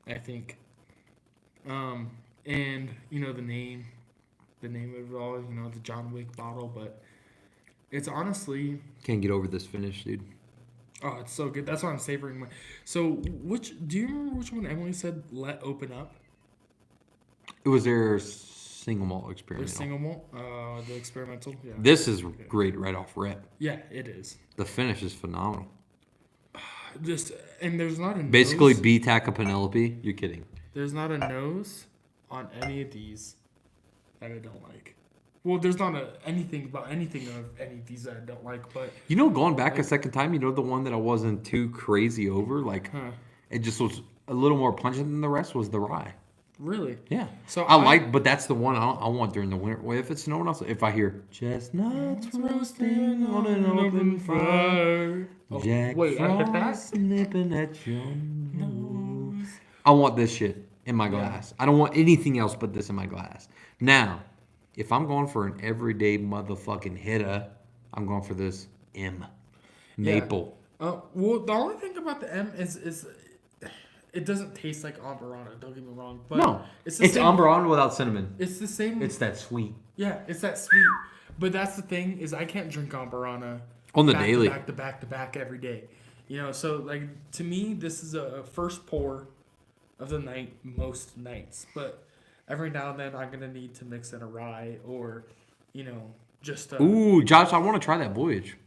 I think. And, the name of it all, the John Wick bottle, but it's honestly, Can't get over this finish, dude. oh, it's so good. That's why I'm savoring my. So, do you remember which one Emily said let open up? It was their single malt The experimental. single malt, the experimental. Yeah. This is great right off rip. Yeah, it is. The finish is phenomenal. And there's not a Basically, nose. B-Tac of Penelope. You're kidding. There's not a nose on any of these that I don't like. Well, there's not anything about anything of any of these that I don't like, but Going back a second time, the one that I wasn't too crazy over, it just was a little more pungent than the rest, was the rye. really. Yeah. So but that's the one I want during the winter. Well, if it's snowing outside, if I hear chestnuts roasting on an open fire, Jack wait, I hit that? Frost nipping at your nose. I want this shit in my glass. I don't want anything else but this in my glass. Now, if I'm going for an everyday motherfucking hitter, I'm going for this M. Maple. Well, the only thing about the M is it doesn't taste like Amburana. Don't get me wrong, but No. it's the It's same. Amberón without cinnamon. It's the same. It's that sweet. Yeah, it's that sweet. But that's the thing is I can't drink Amburana On the back daily. to back every day. So like to me this is a first pour of the night most nights. But every now and then I'm gonna need to mix in a rye or just Ooh, Josh, I want to try that Voyage.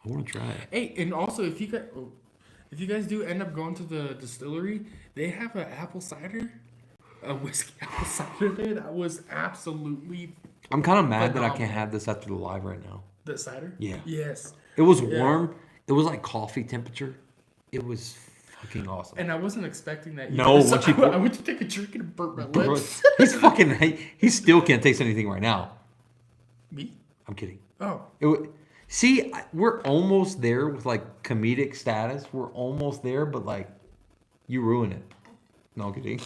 I want to try it. Hey, and also if you guys do end up going to the distillery, they have a whiskey apple cider there that was absolutely I'm kind of mad that I Phenomenal. can't have this after the live right now. the cider. Yeah. Yes. It was warm. It was like coffee temperature. It was fucking awesome. And I wasn't expecting that. No, either. So once you I went to take a drink and burp my lips. He's fucking. He still can't taste anything right now. Me? I'm kidding. Oh. See, we're almost there with like comedic status. We're almost there, but like, you ruin it. No, I'm kidding.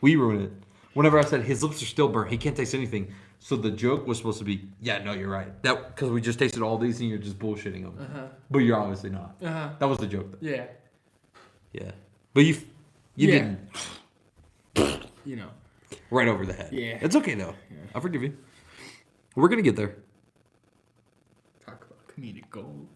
We ruin it. Whenever I said his lips are still burnt, he can't taste anything. So the joke was supposed to be, yeah, no, you're right. That because we just tasted all these and you're just bullshitting them. But you're obviously not. That was the joke. Though. Yeah. Yeah. But you Yeah. didn't You know. right over the head. Yeah. It's okay though. I forgive you. We're gonna get there. Talk about comedic gold.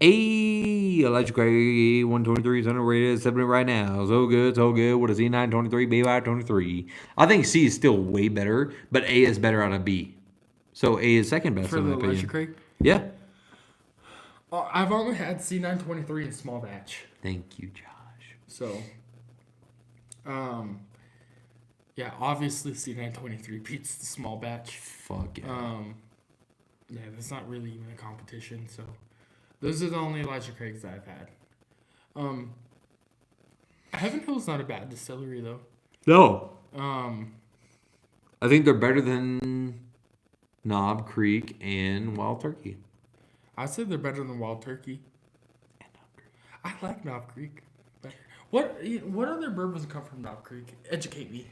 Elijah Gray 123 is underrated. 7 right now. So good, so good. What is E 923? B 523. I think C is still way better, but A is better out of B. So A is second best For in the my opinion. Elijah Craig? Yeah. I've only had C923 in small batch. Thank you, Josh. So, yeah, obviously C923 beats the small batch. Fuck yeah. Yeah, that's not really even a competition. So, those are the only Elijah Craigs that I've had. Heaven Hill's not a bad distillery though. No. Um, I think they're better than Knob Creek and Wild Turkey. I'd say they're better than Wild Turkey. I like Knob Creek better. What other bourbons come from Knob Creek? Educate me.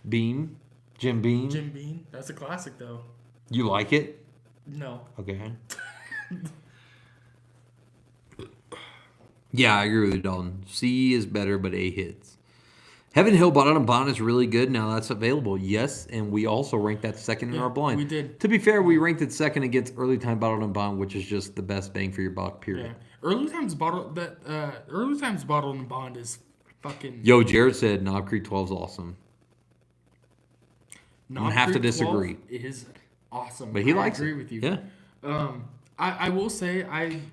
Beam. Jim Beam. Jim Beam. That's a classic though. You like it? No. Okay. Yeah, I agree with you, Dalton. C is better, but A hits. Heaven Hill Bottled and Bond is really good. Now that's available. Yes, and we also ranked that second in our blind. we did. To be fair, we ranked it second against Early Time Bottled and Bond, which is just the best bang for your buck, period. Yeah. Early Times Bottled and Bond is fucking. Yo, Jared said Knob Creek 12 is awesome. Knob gonna have to Creek disagree. 12 is awesome. But he I likes agree it. with you. Yeah. I will say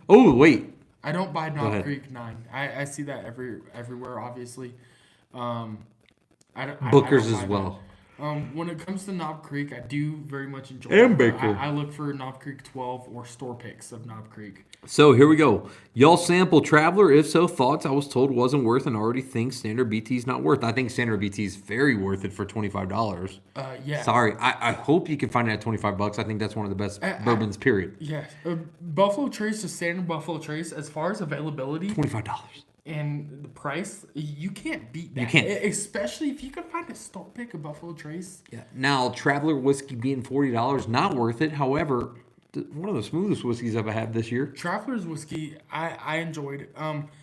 Oh, wait. I don't buy Knob ahead. Creek 9. I see that everywhere, obviously. I don't Booker's buy as that. well. When it comes to Knob Creek, I do very much enjoy And it. Baker. I look for Knob Creek 12 or store picks of Knob Creek. So here we go. Y'all sample Traveler? If so, thoughts? I was told wasn't worth and already think Standard BT's not worth. I think Standard BT is very worth it for $25. Yeah. Sorry. I hope you can find it at $25. I think that's one of the best bourbons, period. Yeah. Buffalo Trace, the standard Buffalo Trace, as far as availability $25. and the price, you can't beat that. You can't. Especially if you can find a store pick of Buffalo Trace. Yeah. Now, Traveler whiskey being $40, not worth it. However, one of the smoothest whiskeys I've had this year. Traveler's whiskey, I enjoyed.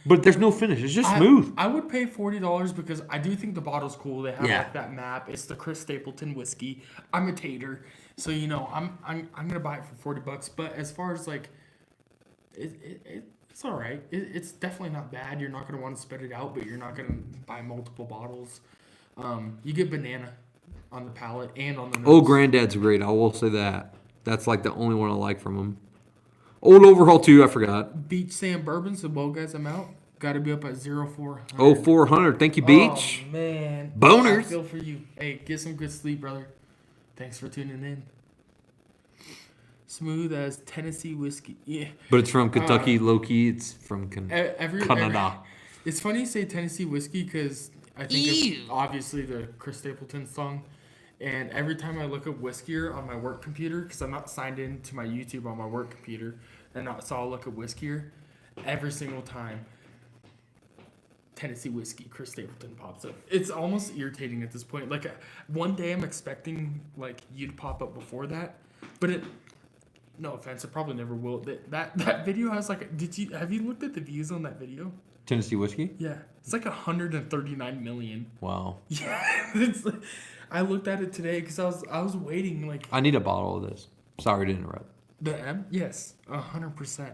But there's no finish. It's just smooth. I would pay $40 because I do think the bottle's cool. They have Yeah. like that map. It's the Chris Stapleton whiskey. I'm a tater, so you know I'm gonna buy it for $40. But as far as like, it's all right. It's definitely not bad. You're not gonna want to spit it out, but you're not gonna buy multiple bottles. You get banana on the palate and on the nose. Oh, Granddad's great. I will say that. That's like the only one I like from him. Old Overhaul 2, I forgot. Beach Sand Bourbon. So, well, guys, I'm out. Got to be up at 0400. Oh, 400. Thank you, Beach. Oh, man. Boners. I feel for you. Hey, get some good sleep, brother. Thanks for tuning in. Smooth as Tennessee whiskey. Yeah. But it's from Kentucky, low-key. It's from Canada. It's funny you say Tennessee whiskey because I think of obviously the Chris Stapleton song. And every time I look up Whiskier on my work computer, because I'm not signed in to my YouTube on my work computer, so I'll look at Whiskier, every single time Tennessee whiskey, Chris Stapleton pops up. It's almost irritating at this point. Like one day I'm expecting like you to pop up before that, but no offense, it probably never will. That video has like, have you looked at the views on that video? Tennessee whiskey? Yeah, it's like 139 million. Wow. Yeah, it's like, I looked at it today because I was waiting like I need a bottle of this. Sorry to interrupt. the M. Yes, 100%.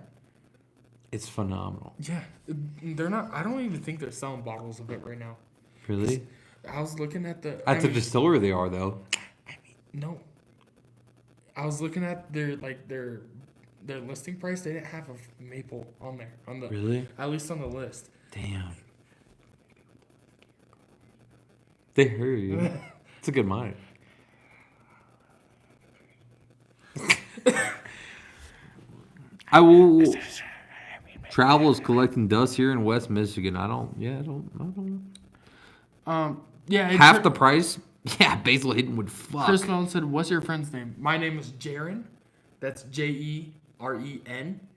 It's phenomenal. Yeah, they're not. I don't even think they're selling bottles of it right now. Really? I was looking at the. At the distillery they are, though. No. I was looking at their listing price. They didn't have a maple on there Really? at least on the list. Damn. They hear you. It's a good mic. I will. Travel is collecting dust here in West Michigan. I don't. Yeah. Half the price. Yeah, Basil Hayden would fuck. Chris Nolan said, "What's your friend's name?" My name is Jaren. That's Jeren,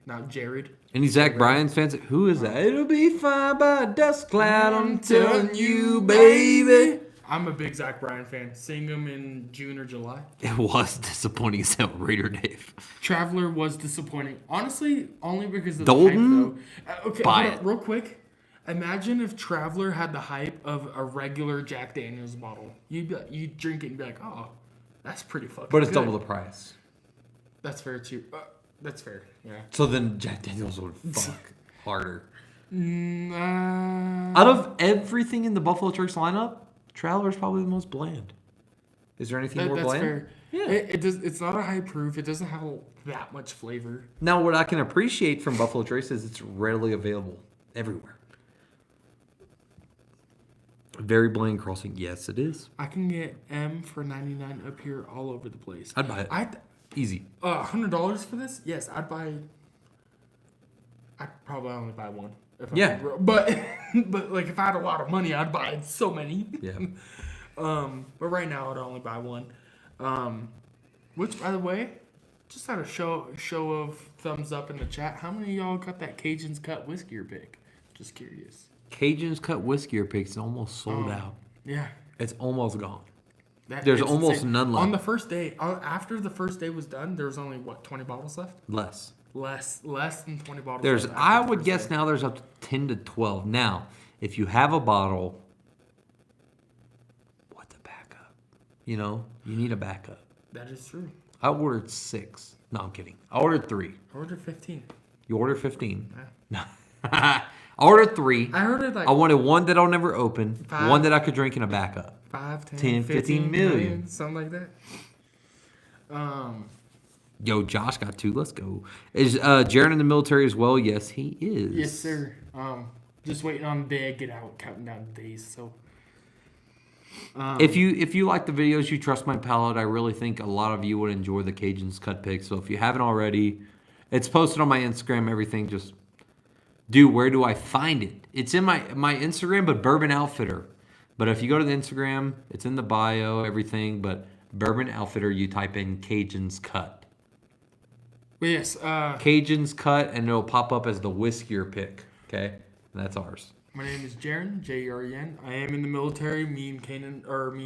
not Jared. Any Zach Bryan fans? Who is that? It'll be fine by a dust cloud. I'm telling you, baby. I'm a big Zach Bryan fan. Seeing him in June or July. It was disappointing as hell, Raider Dave. Traveler was disappointing. Honestly, only because of Dalton? the hype, though. Okay, Buy hold on, it. real quick. Imagine if Traveler had the hype of a regular Jack Daniels bottle. You'd drink it and be like, oh, that's pretty fucking But it's good. double the price. That's fair, too. That's fair, yeah. So then Jack Daniels would fuck harder. Nah. Out of everything in the Buffalo Trace lineup, Traveler's probably the most bland. Is there anything more That's bland? fair. Yeah. It does. It's not a high proof. It doesn't have that much flavor. Now, what I can appreciate from Buffalo Trace is it's readily available everywhere. Very bland crossing. Yes, it is. I can get M for 99 up here all over the place. I'd buy it. Easy. $100 for this? Yes, I'd probably only buy one. If I'm Yeah. being real. But like if I had a lot of money, I'd buy so many. Yeah. But right now I'd only buy one. Which, by the way, just had a show of thumbs up in the chat. How many of y'all got that Cajun's Cut whiskey or pick? Just curious. Cajun's Cut whiskey or picks almost sold out. Yeah. It's almost gone. It's almost insane. none left. On the first day, after the first day was done, there was only, 20 bottles left? Less. Less than 20 bottles There's, left I after the would first guess day. now there's up to 10 to 12. Now, if you have a bottle, what's a backup? You know, you need a backup. That is true. I ordered 6. No, I'm kidding. I ordered 3. I ordered 15. You ordered 15. No. I ordered 3. I ordered like I wanted one that I'll never open, 5. one that I could drink in a backup. 5, 10, 10, 15 million. something like that. Yo, Josh got 2. Let's go. Is Jaron in the military as well? Yes, he is. Yes, sir. Just waiting on the day I get out, counting down the days. So, If you like the videos, you trust my palate. I really think a lot of you would enjoy the Cajuns cut picks. So if you haven't already, it's posted on my Instagram. Everything, just where do I find it? It's in my Instagram, but Bourbon Outfitter. But if you go to the Instagram, it's in the bio, everything. But Bourbon Outfitter, you type in Cajuns cut. but yes, Cajuns cut, and it'll pop up as the whiskier pick. Okay, and that's ours. my name is Jaren, Jeren. I am in the military. Me and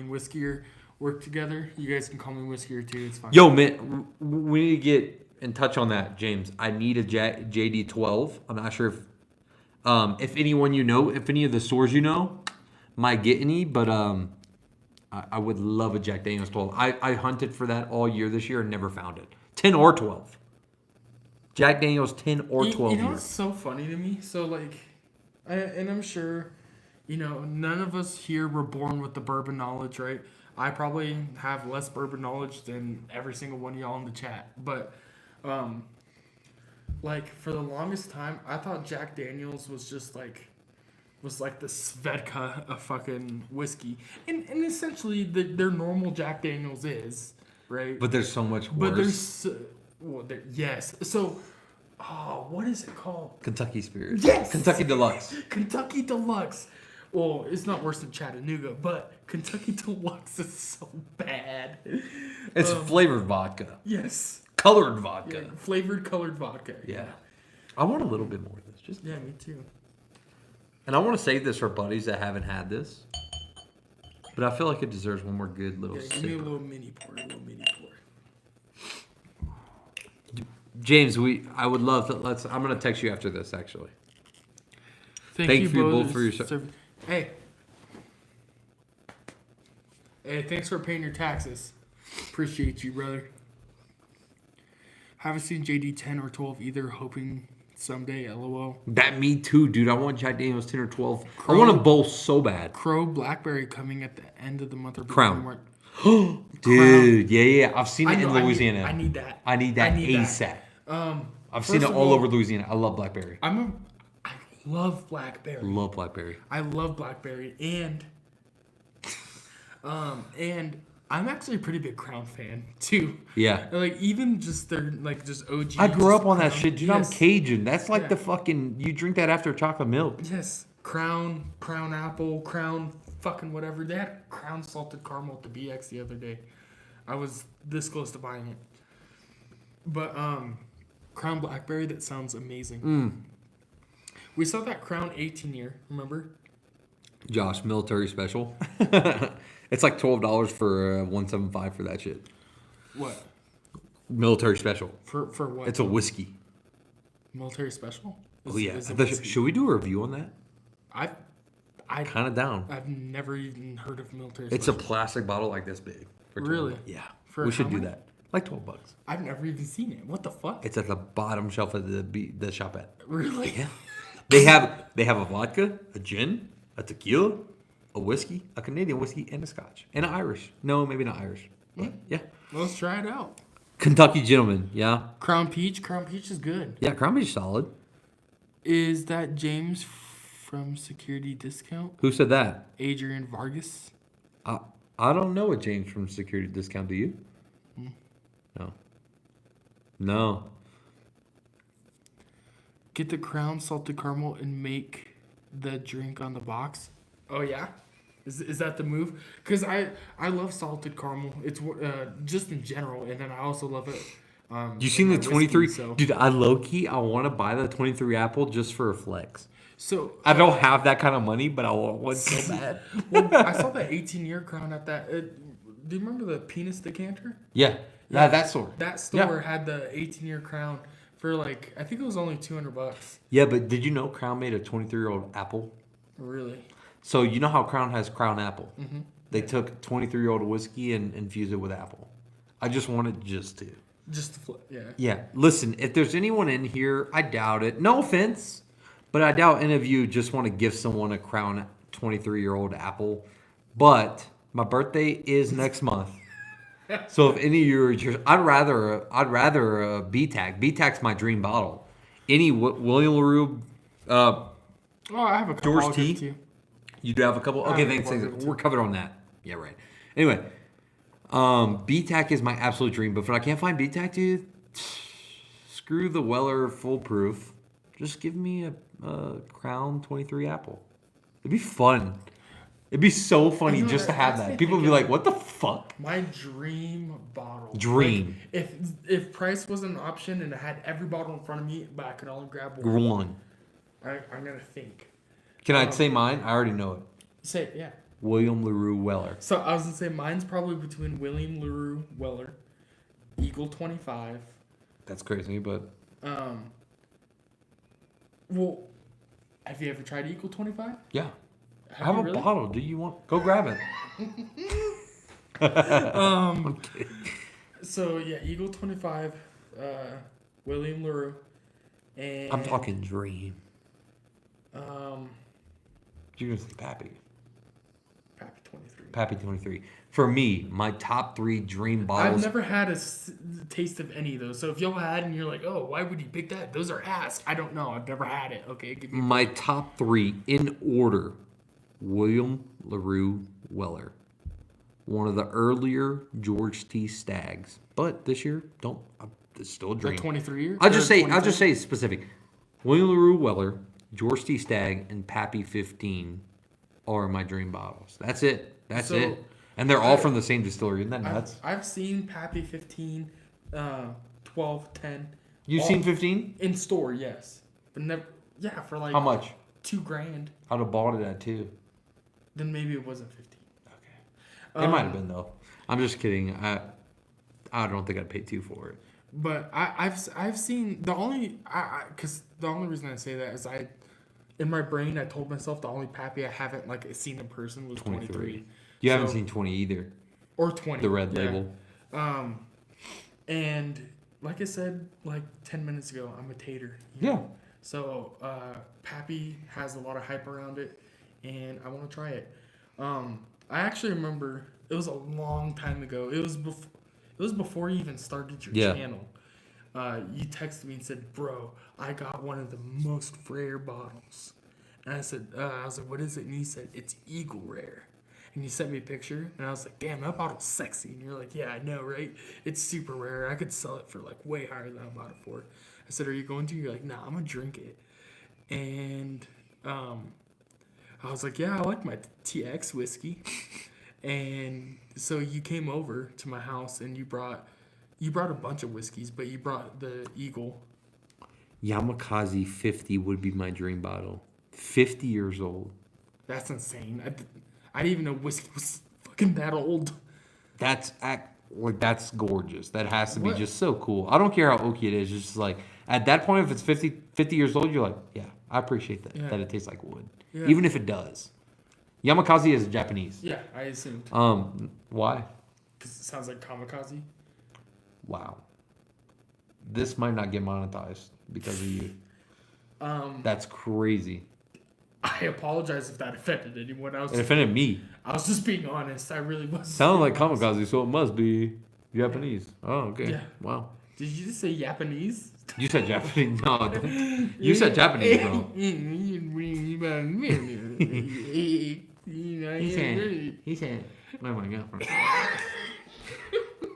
Whiskier work together. You guys can call me Whiskier too. It's fine. Yo, man, we need to get in touch on that, James. I need a JD12. I'm not sure if anyone you know, if any of the stores you know might get any, but I would love a Jack Daniels 12. I hunted for that all year this year and never found it. 10 or 12. Jack Daniels 10 or 12 You know here. what's so funny to me? So like, and I'm sure, none of us here were born with the bourbon knowledge, right? I probably have less bourbon knowledge than every single one of y'all in the chat. But, like, for the longest time, I thought Jack Daniels was just like the Svedka of fucking whiskey. And essentially, their normal Jack Daniels is, right? But there's so much worse. But there's, yes. So, what is it called? Kentucky Spirits. Yes! Kentucky Deluxe. Kentucky Deluxe. Well, it's not worse than Chattanooga, but Kentucky Deluxe is so bad. It's flavored vodka. Yes. Colored Yeah, vodka. flavored colored vodka. Yeah. I want a little bit more of this. Just Yeah, me too. And I want to save this for buddies that haven't had this. But I feel like it deserves one more good little Yeah, give me a sip. little mini pour. James, I would love to. I'm gonna text you after this. Actually, Thank you both for your Hey, thanks for paying your taxes. Appreciate you, brother. Haven't seen JD 10 or 12 either. Hoping someday. LOL. that me too, dude. I want Jack Daniels 10 or 12. I want them both so bad, Crow Blackberry coming at the end of the month. Or Crown. before dude. Yeah. I've seen it in I Louisiana. I need that. I need that I ASAP. I've first seen it of all over Louisiana. I love Blackberry. I love Blackberry. Love Blackberry. I love Blackberry and I'm actually a pretty big Crown fan too. Yeah. Like even just their like just OG. I grew just up on that Crown- shit, dude. Yes. I'm Cajun. That's like Yeah. the fucking. You drink that after chocolate milk. Yes, Crown Apple, Crown fucking whatever. They had Crown salted caramel at the BX the other day. I was this close to buying it. But Crown Blackberry, that sounds amazing. We saw that Crown 18 year, remember? Josh, military special. It's like $12 for 175 for that shit. What? Military special. For what? It's a whiskey. Military special? Oh yeah. Is it The- whiskey? should we do a review on that? I Kind of down. I've never even heard of military It's a special. plastic bottle like this big. For $12. Really? Yeah. For we should how do much? that. Like $12. I've never even seen it. What the fuck? It's at the bottom shelf of the shop at. Really? Yeah. They have a vodka, a gin, a tequila, a whiskey, a Canadian whiskey, and a Scotch, and an Irish. No, maybe not Irish. But yeah. Let's try it out. Kentucky Gentleman. Yeah. Crown Peach. Crown Peach is good. Yeah. Crown Beach solid. Is that James from Security Discount? Who said that? Adrian Vargas? I don't know a James from Security Discount. Do you? No. No. Get the Crown salted caramel and make the drink on the box. Oh yeah, is that the move? Because I love salted caramel. It's just in general, and then I also love it. You seen the in my 23? whiskey, so. Dude, I low key, I want to buy the 23 Apple just for a flex. So I don't have that kind of money, but I want one so bad. well, I saw the 18-year Crown at that. Do you remember the penis decanter? Yeah. That sort. That store had the 18-year Crown for like I think it was only $200. Yeah, but did you know Crown made a 23-year-old Apple? Really? So you know how Crown has Crown Apple? Mm-hmm. They took 23-year-old whiskey and infused it with apple. I just wanted to. Just to flip, yeah. Yeah. Listen, if there's anyone in here, I doubt it. No offense, but I doubt any of you just want to give someone a Crown 23-year-old apple. But my birthday is next month. So if any of you are interested, I'd rather a BTAC. BTAC's my dream bottle. Any William LaRue, Oh, I have a couple. George I'll give T? to you. You do have a couple? I Okay, have a thanks. couple thanks. too. We're covered on that. Yeah, right. Anyway, BTAC is my absolute dream, but if I can't find BTAC, dude, screw the Weller Foolproof. Just give me a Crown 23 Apple. It'd be fun. It'd be so funny You know, just to that have makes that. me People would be think like, what the fuck? My dream bottle. Dream. Like, if price was an option and I had every bottle in front of me, but I could only grab one, One. I'm gonna think. Can I say mine? I already know it. Say it, yeah. William LaRue Weller. So I was gonna say mine's probably between William LaRue Weller, Eagle 25. That's crazy, but Well, have you ever tried Eagle 25? yeah. I have you a really? bottle. Do you want? Go grab it. I'm kidding. So yeah, Eagle 25, William LaRue, and I'm talking dream. um, You're gonna say Pappy. Pappy 23. Pappy 23. For me, my top 3 dream bottles. I've never had a taste of any of those. So if y'all had and you're like, oh, why would you pick that? Those are ass. I don't know. I've never had it. Okay, give me. My top 3 in order: William LaRue Weller, one of the earlier George T. Stags, but this year it's still a The dream. 23 year. I'll just say specific. William LaRue Weller, George T. Stagg, and Pappy 15 are my dream bottles. That's it. That's So, it. And they're all from the same distillery. Isn't that nuts? I've seen Pappy 15, 12, 10. You've all seen 15? in store, yes, but never. Yeah, for like How much? $2,000. I'd have bought it at 2. Then maybe it wasn't 15. Okay. It might have been though. I'm just kidding. I don't think I'd pay 2 for it. But I've seen the only because the only reason I say that is in my brain I told myself the only Pappy I haven't like seen in person was 23. You haven't So- seen 20 either. Or 20. The red yeah. label. And like I said like 10 minutes ago, I'm a tater. Yeah. So Pappy has a lot of hype around it, and I want to try it. I actually remember it was a long time ago. It was before you even started your Yeah. channel. You texted me and said, "Bro, I got one of the most rare bottles." And I said, "I was like, what is it?" And he said, "It's Eagle Rare." And you sent me a picture, and I was like, damn, that bottle's sexy. And you're like, yeah, I know, right? It's super rare. I could sell it for like way higher than I bought it for. I said, are you going to? You're like, nah, I'm gonna drink it. And I was like, yeah, I like my TX whiskey. And so you came over to my house, and you brought a bunch of whiskeys, but you brought the Eagle. Yamakaze 50 would be my dream bottle. 50 years old. That's insane. I didn't even know whiskey was fucking that old. That's that's gorgeous. That has to be What? just so cool. I don't care how oaky it is. Just like at that point, if it's 50 years old, you're like, yeah, I appreciate that. Yeah. That it tastes like wood, Yeah. even if it does. Yamakaze is Japanese. Yeah, I assumed. Why? Because it sounds like kamikaze. Wow. This might not get monetized because of you. That's crazy. I apologize if that offended anyone. It offended me. I was just being honest. I really was. Sounded like kamikaze, so it must be Japanese. Oh, okay. Yeah. Wow. Did you just say Japanese? You said Japanese. No, you said Japanese, bro. He said, oh my God.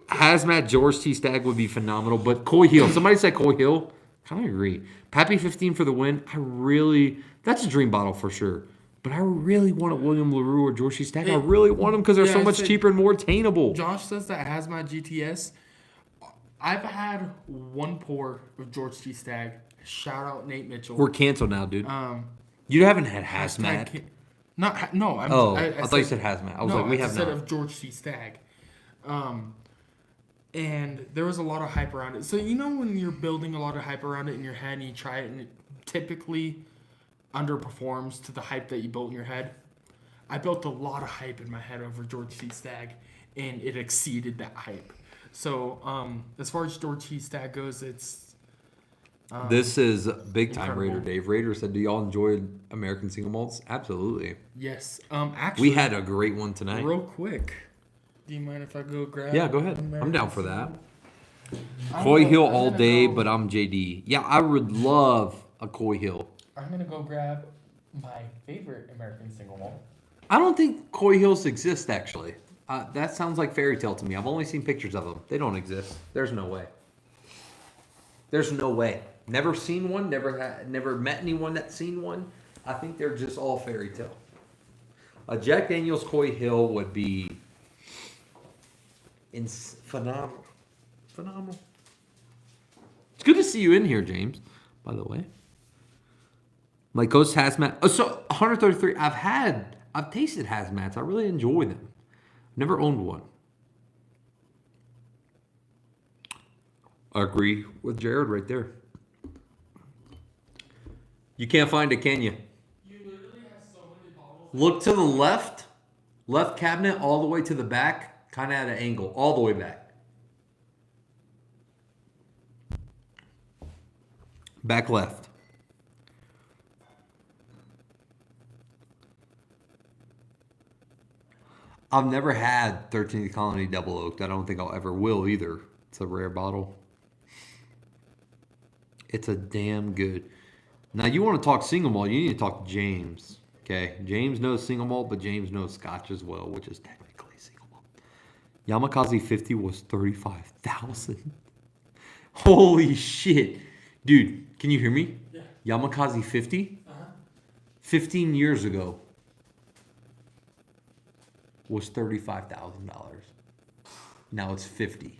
Hazmat George T. Stagg would be phenomenal, but Coy Hill. Somebody said Coy Hill. Kind of agree. Pappy 15 for the win. That's a dream bottle for sure. But I really wanted William LaRue or George T. Stagg. I really want them because they're Yeah, so I much said- cheaper and more attainable. Josh says that Hazmat GTS. I've had one pour of George T. Stagg. Shout out Nate Mitchell. We're canceled now, dude. You haven't had Hashtag Hazmat. No. I thought you said Hazmat. I was like, we have said not. of George T. Stagg. And there was a lot of hype around it. So you know when you're building a lot of hype around it in your head and you try it and it typically underperforms to the hype that you built in your head? I built a lot of hype in my head over George T. Stagg, and it exceeded that hype. So as far as George T. Stagg goes, it's This is big time incredible. Raider Dave. Raider said, do y'all enjoy American single malts? Absolutely. yes. Actually, We had a great one tonight. real quick. Do you mind if I go grab? Yeah, go ahead. I'm American down for that. I'm Coy go- Hill I'm all gonna day, go- but I'm JD. Yeah, I would love a Coy Hill. I'm gonna go grab my favorite American single malt. I don't think Coy Hills exist, actually. That sounds like fairy tale to me. I've only seen pictures of them. They don't exist. There's no way. There's no way. Never seen one. Never met anyone that's seen one. I think they're just all fairy tale. A Jack Daniel's Coy Hill would be phenomenal. Phenomenal. It's good to see you in here, James, by the way. My Coast Hazmat. Oh, so 133. I've tasted Hazmats. I really enjoy them. Never owned one. I agree with Jared right there. You can't find it, can you? You literally have so many bottles. Look to the left cabinet, all the way to the back, kind of at an angle, all the way back. Back left. I've never had 13th Colony Double Oaked. I don't think I'll ever will either. It's a rare bottle. It's a damn good. Now, you want to talk single malt, you need to talk to James. Okay? James knows single malt, but James knows Scotch as well, which is technically single malt. Yamakaze 50 was 35,000. Holy shit. Dude, can you hear me? Yeah. Yamakaze 50? 15 years ago was $35,000. Now it's 50.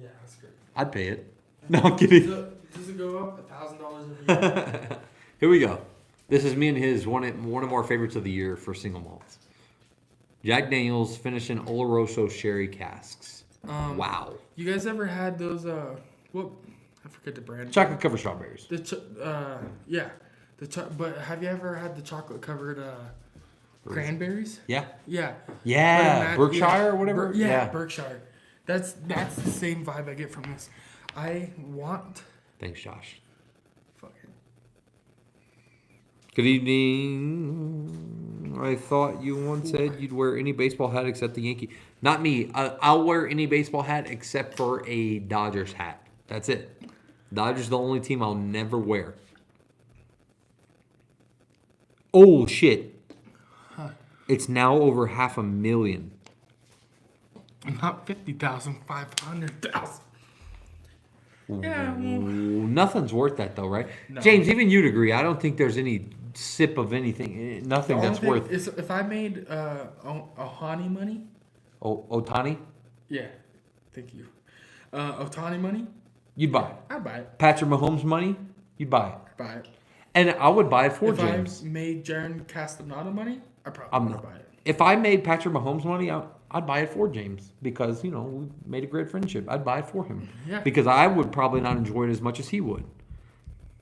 Yeah, that's great. I'd pay it. No, I'm kidding. Does it go up $1,000 every year? Here we go. This is me and his one of our favorites of the year for single malts. Jack Daniel's finishing Oloroso sherry casks. Wow. You guys ever had those? What? I forget the brand. Chocolate covered strawberries. Yeah. But have you ever had the chocolate covered cranberries? Yeah. Yeah. Yeah. But Berkshire or whatever. yeah, Berkshire. That's the same vibe I get from this. I want. Thanks, Josh. Fucking. Good evening. I thought you once said you'd wear any baseball hat except the Yankee. Not me. I'll wear any baseball hat except for a Dodgers hat. That's it. Dodgers the only team I'll never wear. Oh shit. It's now over 500,000. Not 50,000, 500,000. Yeah, well, Nothing's worth that though, right? No. James, even you'd agree. I don't think there's any sip of anything, nothing the only that's thing worth. is if I made Ohani money. Otani, Yeah, thank you. Otani money, you'd buy it. I'd buy it. Patrick Mahomes money, you'd buy it. I'd buy it. And I would buy it for If James. I made Jaron Castaneda money, I I'm probably would not. buy it. If I made Patrick Mahomes money, I'd buy it for James because we made a great friendship. I'd buy it for him. Yeah. Because I would probably not enjoy it as much as he would.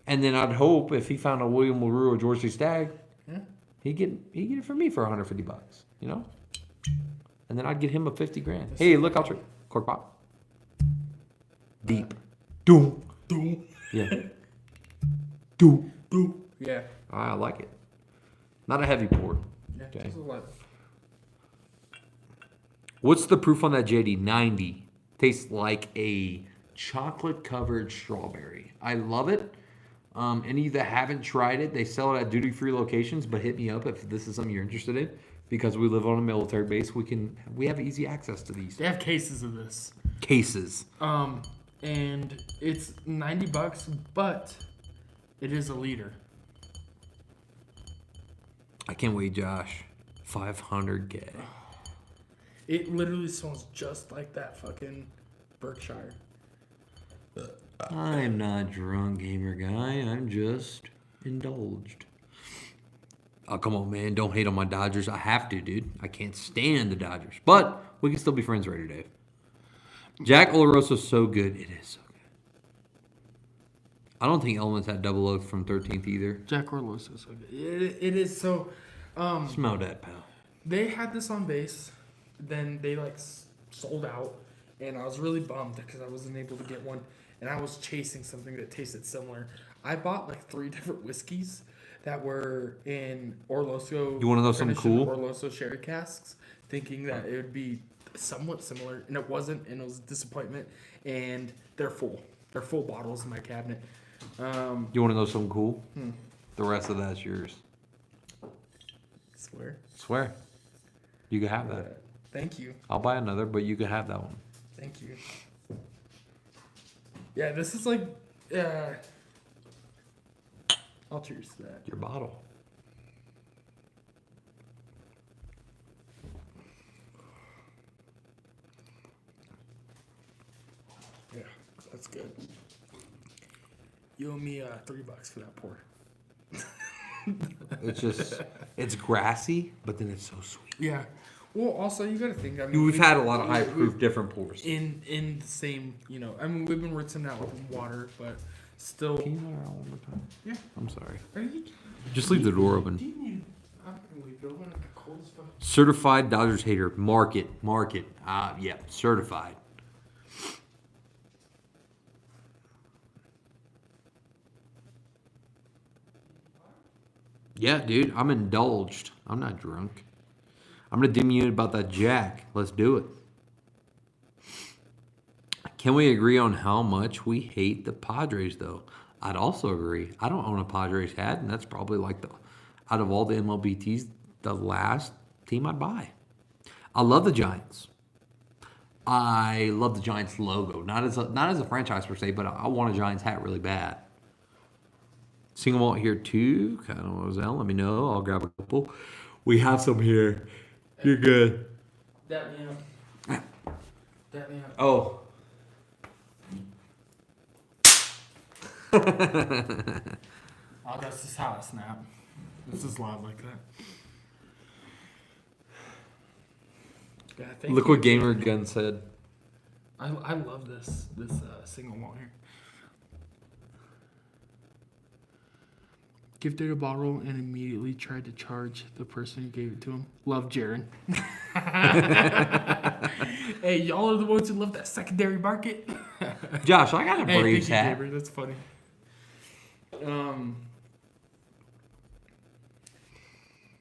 And then I'd hope if he found a William LaRue or George C. Stagg, Yeah. he'd get it for me for $150, And then I'd get him a 50 grand. Hey, look, I'll trade. Cork pop. Deep. Doom. Do, Yeah. Doom. do. Yeah. I like it. Not a heavy pour. Yeah. Okay. Just a lot. What's the proof on that JD? 90. Tastes like a chocolate covered strawberry. I love it. Any that haven't tried it, they sell it at duty free locations, but hit me up if this is something you're interested in. Because we live on a military base, we have easy access to these They have cases of this. cases. And it's $90, but it is a liter. I can't wait, Josh. 500K. It literally smells just like that fucking Berkshire. I'm not drunk, gamer guy. I'm just indulged. Oh, come on, man. Don't hate on my Dodgers. I have to, dude. I can't stand the Dodgers. But we can still be friends, Raider Dave. Jack Oloroso's so good. It is so good. I don't think Elements had double oak from 13th either. Jack Orloso is so good. It is so. Smell that, pal. They had this on base, then they sold out, and I was really bummed because I wasn't able to get one, and I was chasing something that tasted similar. I bought 3 different whiskeys that were in Orloso. You wanna know something finished in cool? Orloso sherry casks, thinking that it would be somewhat similar, and it wasn't, and it was a disappointment. And they're full. They're full bottles in my cabinet. You want to know something cool? The rest of that's yours. Swear. Swear. You can have that. Thank you. I'll buy another, but you can have that one. Thank you. Yeah, this is I'll cheers to that. Your bottle. Yeah, that's good. You owe me $3 for that pour. It's grassy, but then it's so sweet. Yeah. Well, also you got to think. I mean, We've had a lot of high proof different pours. in the same. I mean, we've been rinsing out with water, but still. Can you let her out one more time? Yeah. I'm sorry. Are you? Just leave the door open. Do you need? I'm gonna leave it open. It's cold as fuck. Certified Dodgers hater. Mark it. Yeah, certified. Yeah, dude, I'm indulged. I'm not drunk. I'm gonna dim you about that Jack. Let's do it. Can we agree on how much we hate the Padres, though? I'd also agree. I don't own a Padres hat, and that's probably out of all the MLB teams, the last team I'd buy. I love the Giants. I love the Giants logo, not as a franchise per se, but I want a Giants hat really bad. Single malt here too. Kind of was that. Let me know. I'll grab a couple. We have some here. You're good. That me up. That me up. Oh. Oh, that's just how I snap. This is loud like that. Yeah, thank Look you. what Gamer Gun said. I love this single malt here. Gifted a bottle and immediately tried to charge the person who gave it to him. Love Jaron. Hey, y'all are the ones who love that secondary market. Josh, I got a Hey, Braves thank you, hat. Gabriel. That's funny.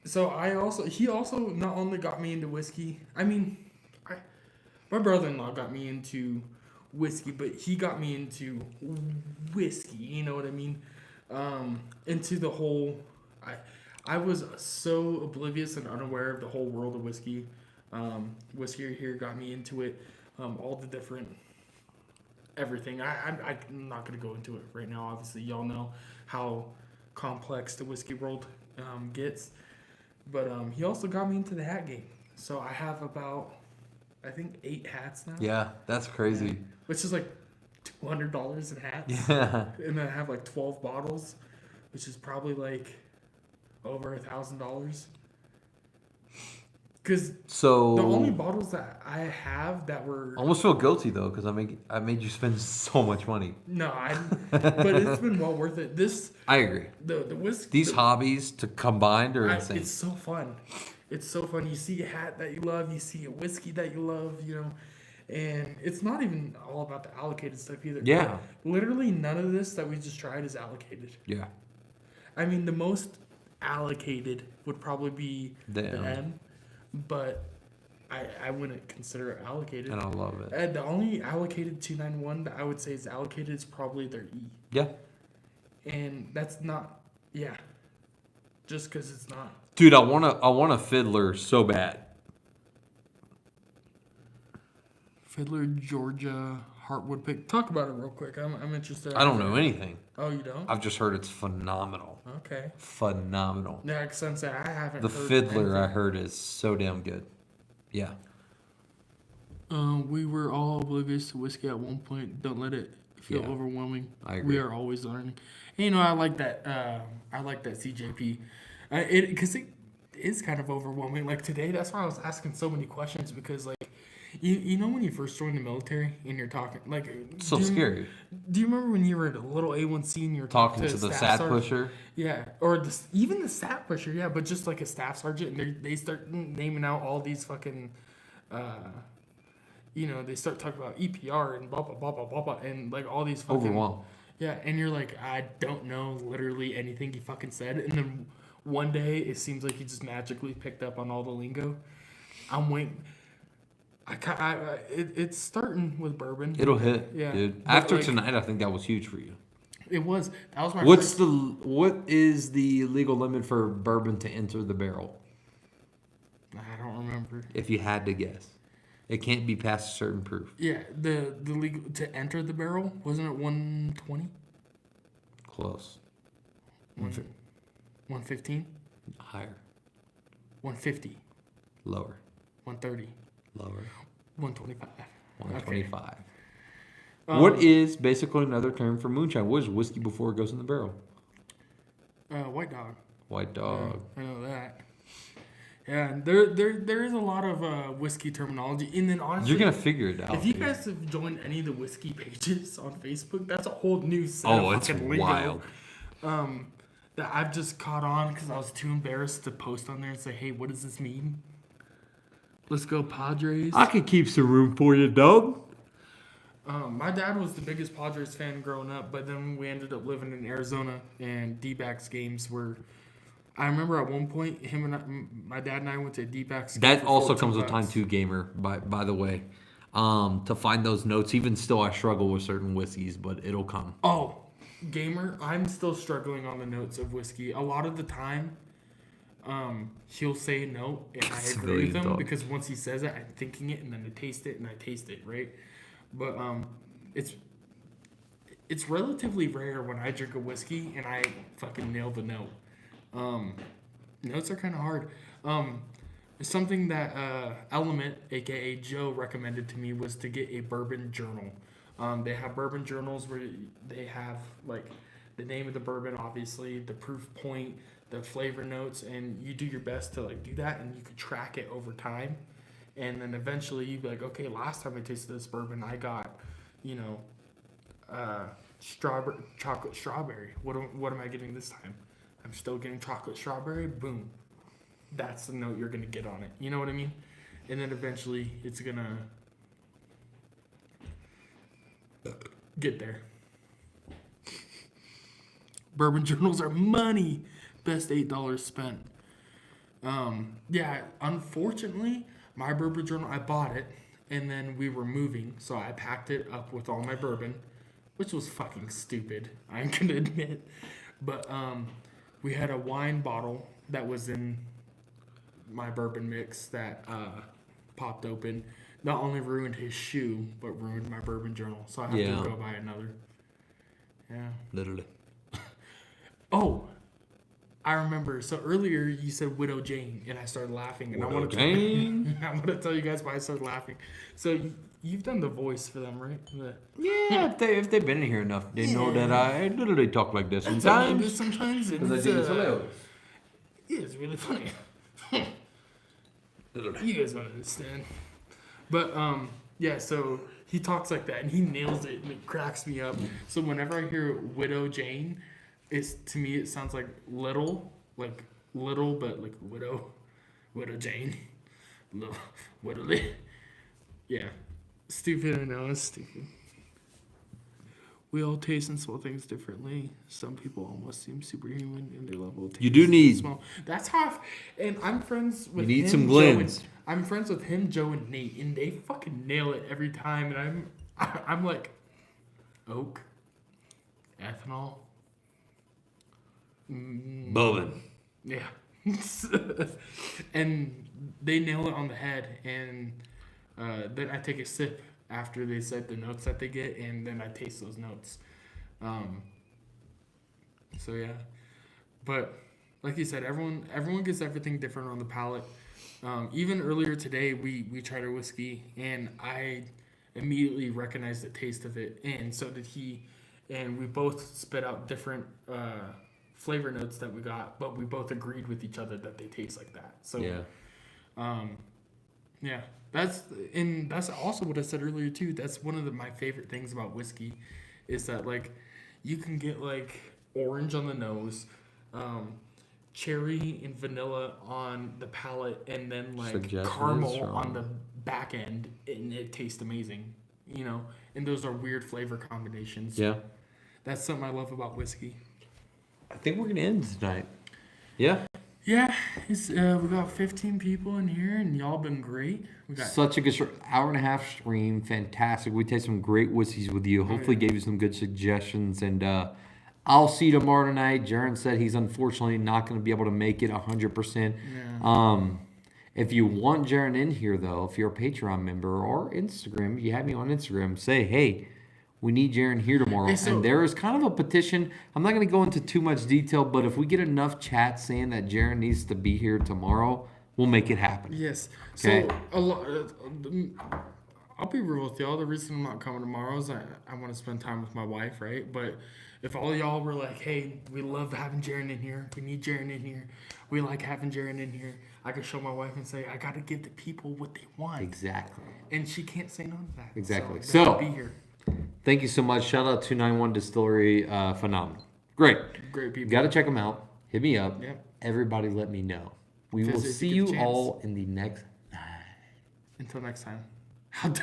So he also not only got me into whiskey. I mean, my brother-in-law got me into whiskey, but he got me into whiskey. You know what I mean? Into the whole. I was so oblivious and unaware of the whole world of whiskey. Whiskey here got me into it. All the different everything. I'm not gonna go into it right now. Obviously, y'all know how complex the whiskey world gets. But he also got me into the hat game. So I have about, I think, 8 hats now. Yeah, that's crazy. Which is like $200 in hats. Yeah. And then I have like 12 bottles, which is probably like over $1,000. Because So the only bottles that I have that were I almost feel guilty though because I made you spend so much money. but it's been well worth it. I agree. The whiskey. These hobbies to combined are insane. It's so fun. It's so fun. You see a hat that you love, you see a whiskey that you love, and it's not even all about the allocated stuff either. Yeah. Literally none of this that we just tried is allocated. Yeah. I mean, the most allocated would probably be The M. but I wouldn't consider it allocated. And I love it. The only allocated 291 that I would say is allocated is probably their E. Yeah. And that's not, just because it's not. Dude, I want a fiddler so bad. Fiddler, Georgia, Heartwood Pick. Talk about it real quick. I'm interested. I don't know anything. Oh, you don't? I've just heard it's phenomenal. Okay. Phenomenal. Yeah, since I haven't The heard fiddler I anything. heard is so damn good. Yeah. We were all oblivious to whiskey at one point. Don't let it feel Yeah. overwhelming. I agree. We are always learning. And, I like that. I like that CJP. Because it is kind of overwhelming. Like today, that's why I was asking so many questions because, like, you know when you first joined the military and you're talking like It's so do you- scary. Do you remember when you were at a little A1C and you were Talking to the staff sad sergeant? pusher. Yeah, or even the stat pusher, yeah, but just like a staff sergeant, and they start naming out all these fucking, they start talking about EPR and blah blah blah blah blah blah, and like all these fucking Overwhelmed. Yeah, and you're like, I don't know literally anything he fucking said, and then one day it seems like he just magically picked up on all the lingo. I'm waiting. It's starting with bourbon. It'll hit, Yeah. dude. But, After like, tonight, I think that was huge for you. It was. That was my What first. is the legal limit for bourbon to enter the barrel? I don't remember. If you had to guess, it can't be past a certain proof. Yeah, the legal to enter the barrel wasn't it 120, Close. 115, Higher. 150, Lower. 130, Lower. 125. 125. What is basically another term for moonshine? What is whiskey before it goes in the barrel? White dog. White dog. I know that. Yeah, and there is a lot of whiskey terminology, and then honestly, You're gonna figure it out. if you dude. guys have joined any of the whiskey pages on Facebook, that's a whole new set Oh, of it's fucking lingo, wild. that I've just caught on because I was too embarrassed to post on there and say, hey, what does this mean? Let's go Padres. I could keep some room for you, dog. My dad was the biggest Padres fan growing up, but then we ended up living in Arizona, and D-backs games were. I remember at one point, my dad and I went to a D-backs game. That for also 14 comes with time bucks. too, gamer. By the way, to find those notes. Even still, I struggle with certain whiskeys, but it'll come. Oh, gamer, I'm still struggling on the notes of whiskey. A lot of the time, he'll say no, and I agree with Civilian him dog. because once he says it, I'm thinking it, and then I taste it, and I taste it, right? But it's relatively rare when I drink a whiskey and I fucking nail the note. Notes are kind of hard. Something that Element, aka Joe, recommended to me was to get a bourbon journal. They have bourbon journals where they have like the name of the bourbon, obviously, the proof point, the flavor notes, and you do your best to like do that, and you could track it over time. And then eventually you'd be like, okay, last time I tasted this bourbon, I got, chocolate strawberry. What am I getting this time? I'm still getting chocolate strawberry. Boom. That's the note you're gonna get on it. You know what I mean? And then eventually it's gonna get there. Bourbon journals are money. Best $8 spent. Yeah, unfortunately, my bourbon journal, I bought it, and then we were moving, so I packed it up with all my bourbon, which was fucking stupid, I'm gonna admit. But we had a wine bottle that was in my bourbon mix that popped open not only ruined his shoe, but ruined my bourbon journal. So I have Yeah. to go buy another. Yeah. Literally. Oh, I remember. So earlier you said Widow Jane, and I started laughing. And Widow I want to Jane. I want to tell you guys why I started laughing. So you've done the voice for them, right? Yeah, if they've been in here enough, they know that I literally talk like this Sometimes, sometimes. sometimes Because I it's, think it's hilarious. yeah, it's really funny. Literally. You guys won't understand. But yeah, so he talks like that and he nails it and it cracks me up. So whenever I hear Widow Jane, to me it sounds like little but like widow Jane. Little widow. Yeah. Stupid, I know, it's stupid. We all taste and smell things differently. Some people almost seem superhuman in their level of taste. You do need- and smell. That's how. And I'm friends with. You need him, some Joe, and- Glens. I'm friends with him, Joe, and Nate, and they fucking nail it every time. And I'm like, oak, ethanol, Bourbon. yeah, and they nail it on the head. And then I take a sip after they said the notes that they get, and then I taste those notes. So yeah, but like you said, everyone gets everything different on the palate. Even earlier today, we tried our whiskey, and I immediately recognized the taste of it, and so did he. And we both spit out different flavor notes that we got, but we both agreed with each other that they taste like that. So Yeah. yeah, that's also what I said earlier too. That's one of my favorite things about whiskey, is that like you can get like orange on the nose, cherry and vanilla on the palate, and then like Suggestion is caramel strong. on the back end, and it tastes amazing. You know, and those are weird flavor combinations. Yeah. That's something I love about whiskey. I think we're gonna end tonight. Yeah. Yeah, it's we got 15 people in here, and y'all been great. We got Such a good hour and a half stream. Fantastic. We tasted some great whiskeys with you. Hopefully gave you some good suggestions. And I'll see you tomorrow night. Jaron said he's unfortunately not going to be able to make it 100%. Yeah. If you want Jaron in here, though, if you're a Patreon member or Instagram, if you have me on Instagram, say, hey, we need Jaron here tomorrow. Hey, so- and there is kind of a petition. I'm not going to go into too much detail, but if we get enough chat saying that Jaron needs to be here tomorrow, we'll make it happen. Yes. Okay. So I'll be real with y'all. The reason I'm not coming tomorrow is I want to spend time with my wife, right? But if all y'all were like, hey, we love having Jaron in here. We need Jaron in here. We like having Jaron in here. I could show my wife and say, I got to give the people what they want. Exactly. And she can't say no to that. Exactly. So, So- be here. Thank you so much. Shout out 291 Distillery. Phenomenal. Great. Great people. Got to check them out. Hit me up. Yep. Everybody let me know. We will Visit if see you you get the chance. all in the next Until next time. How dare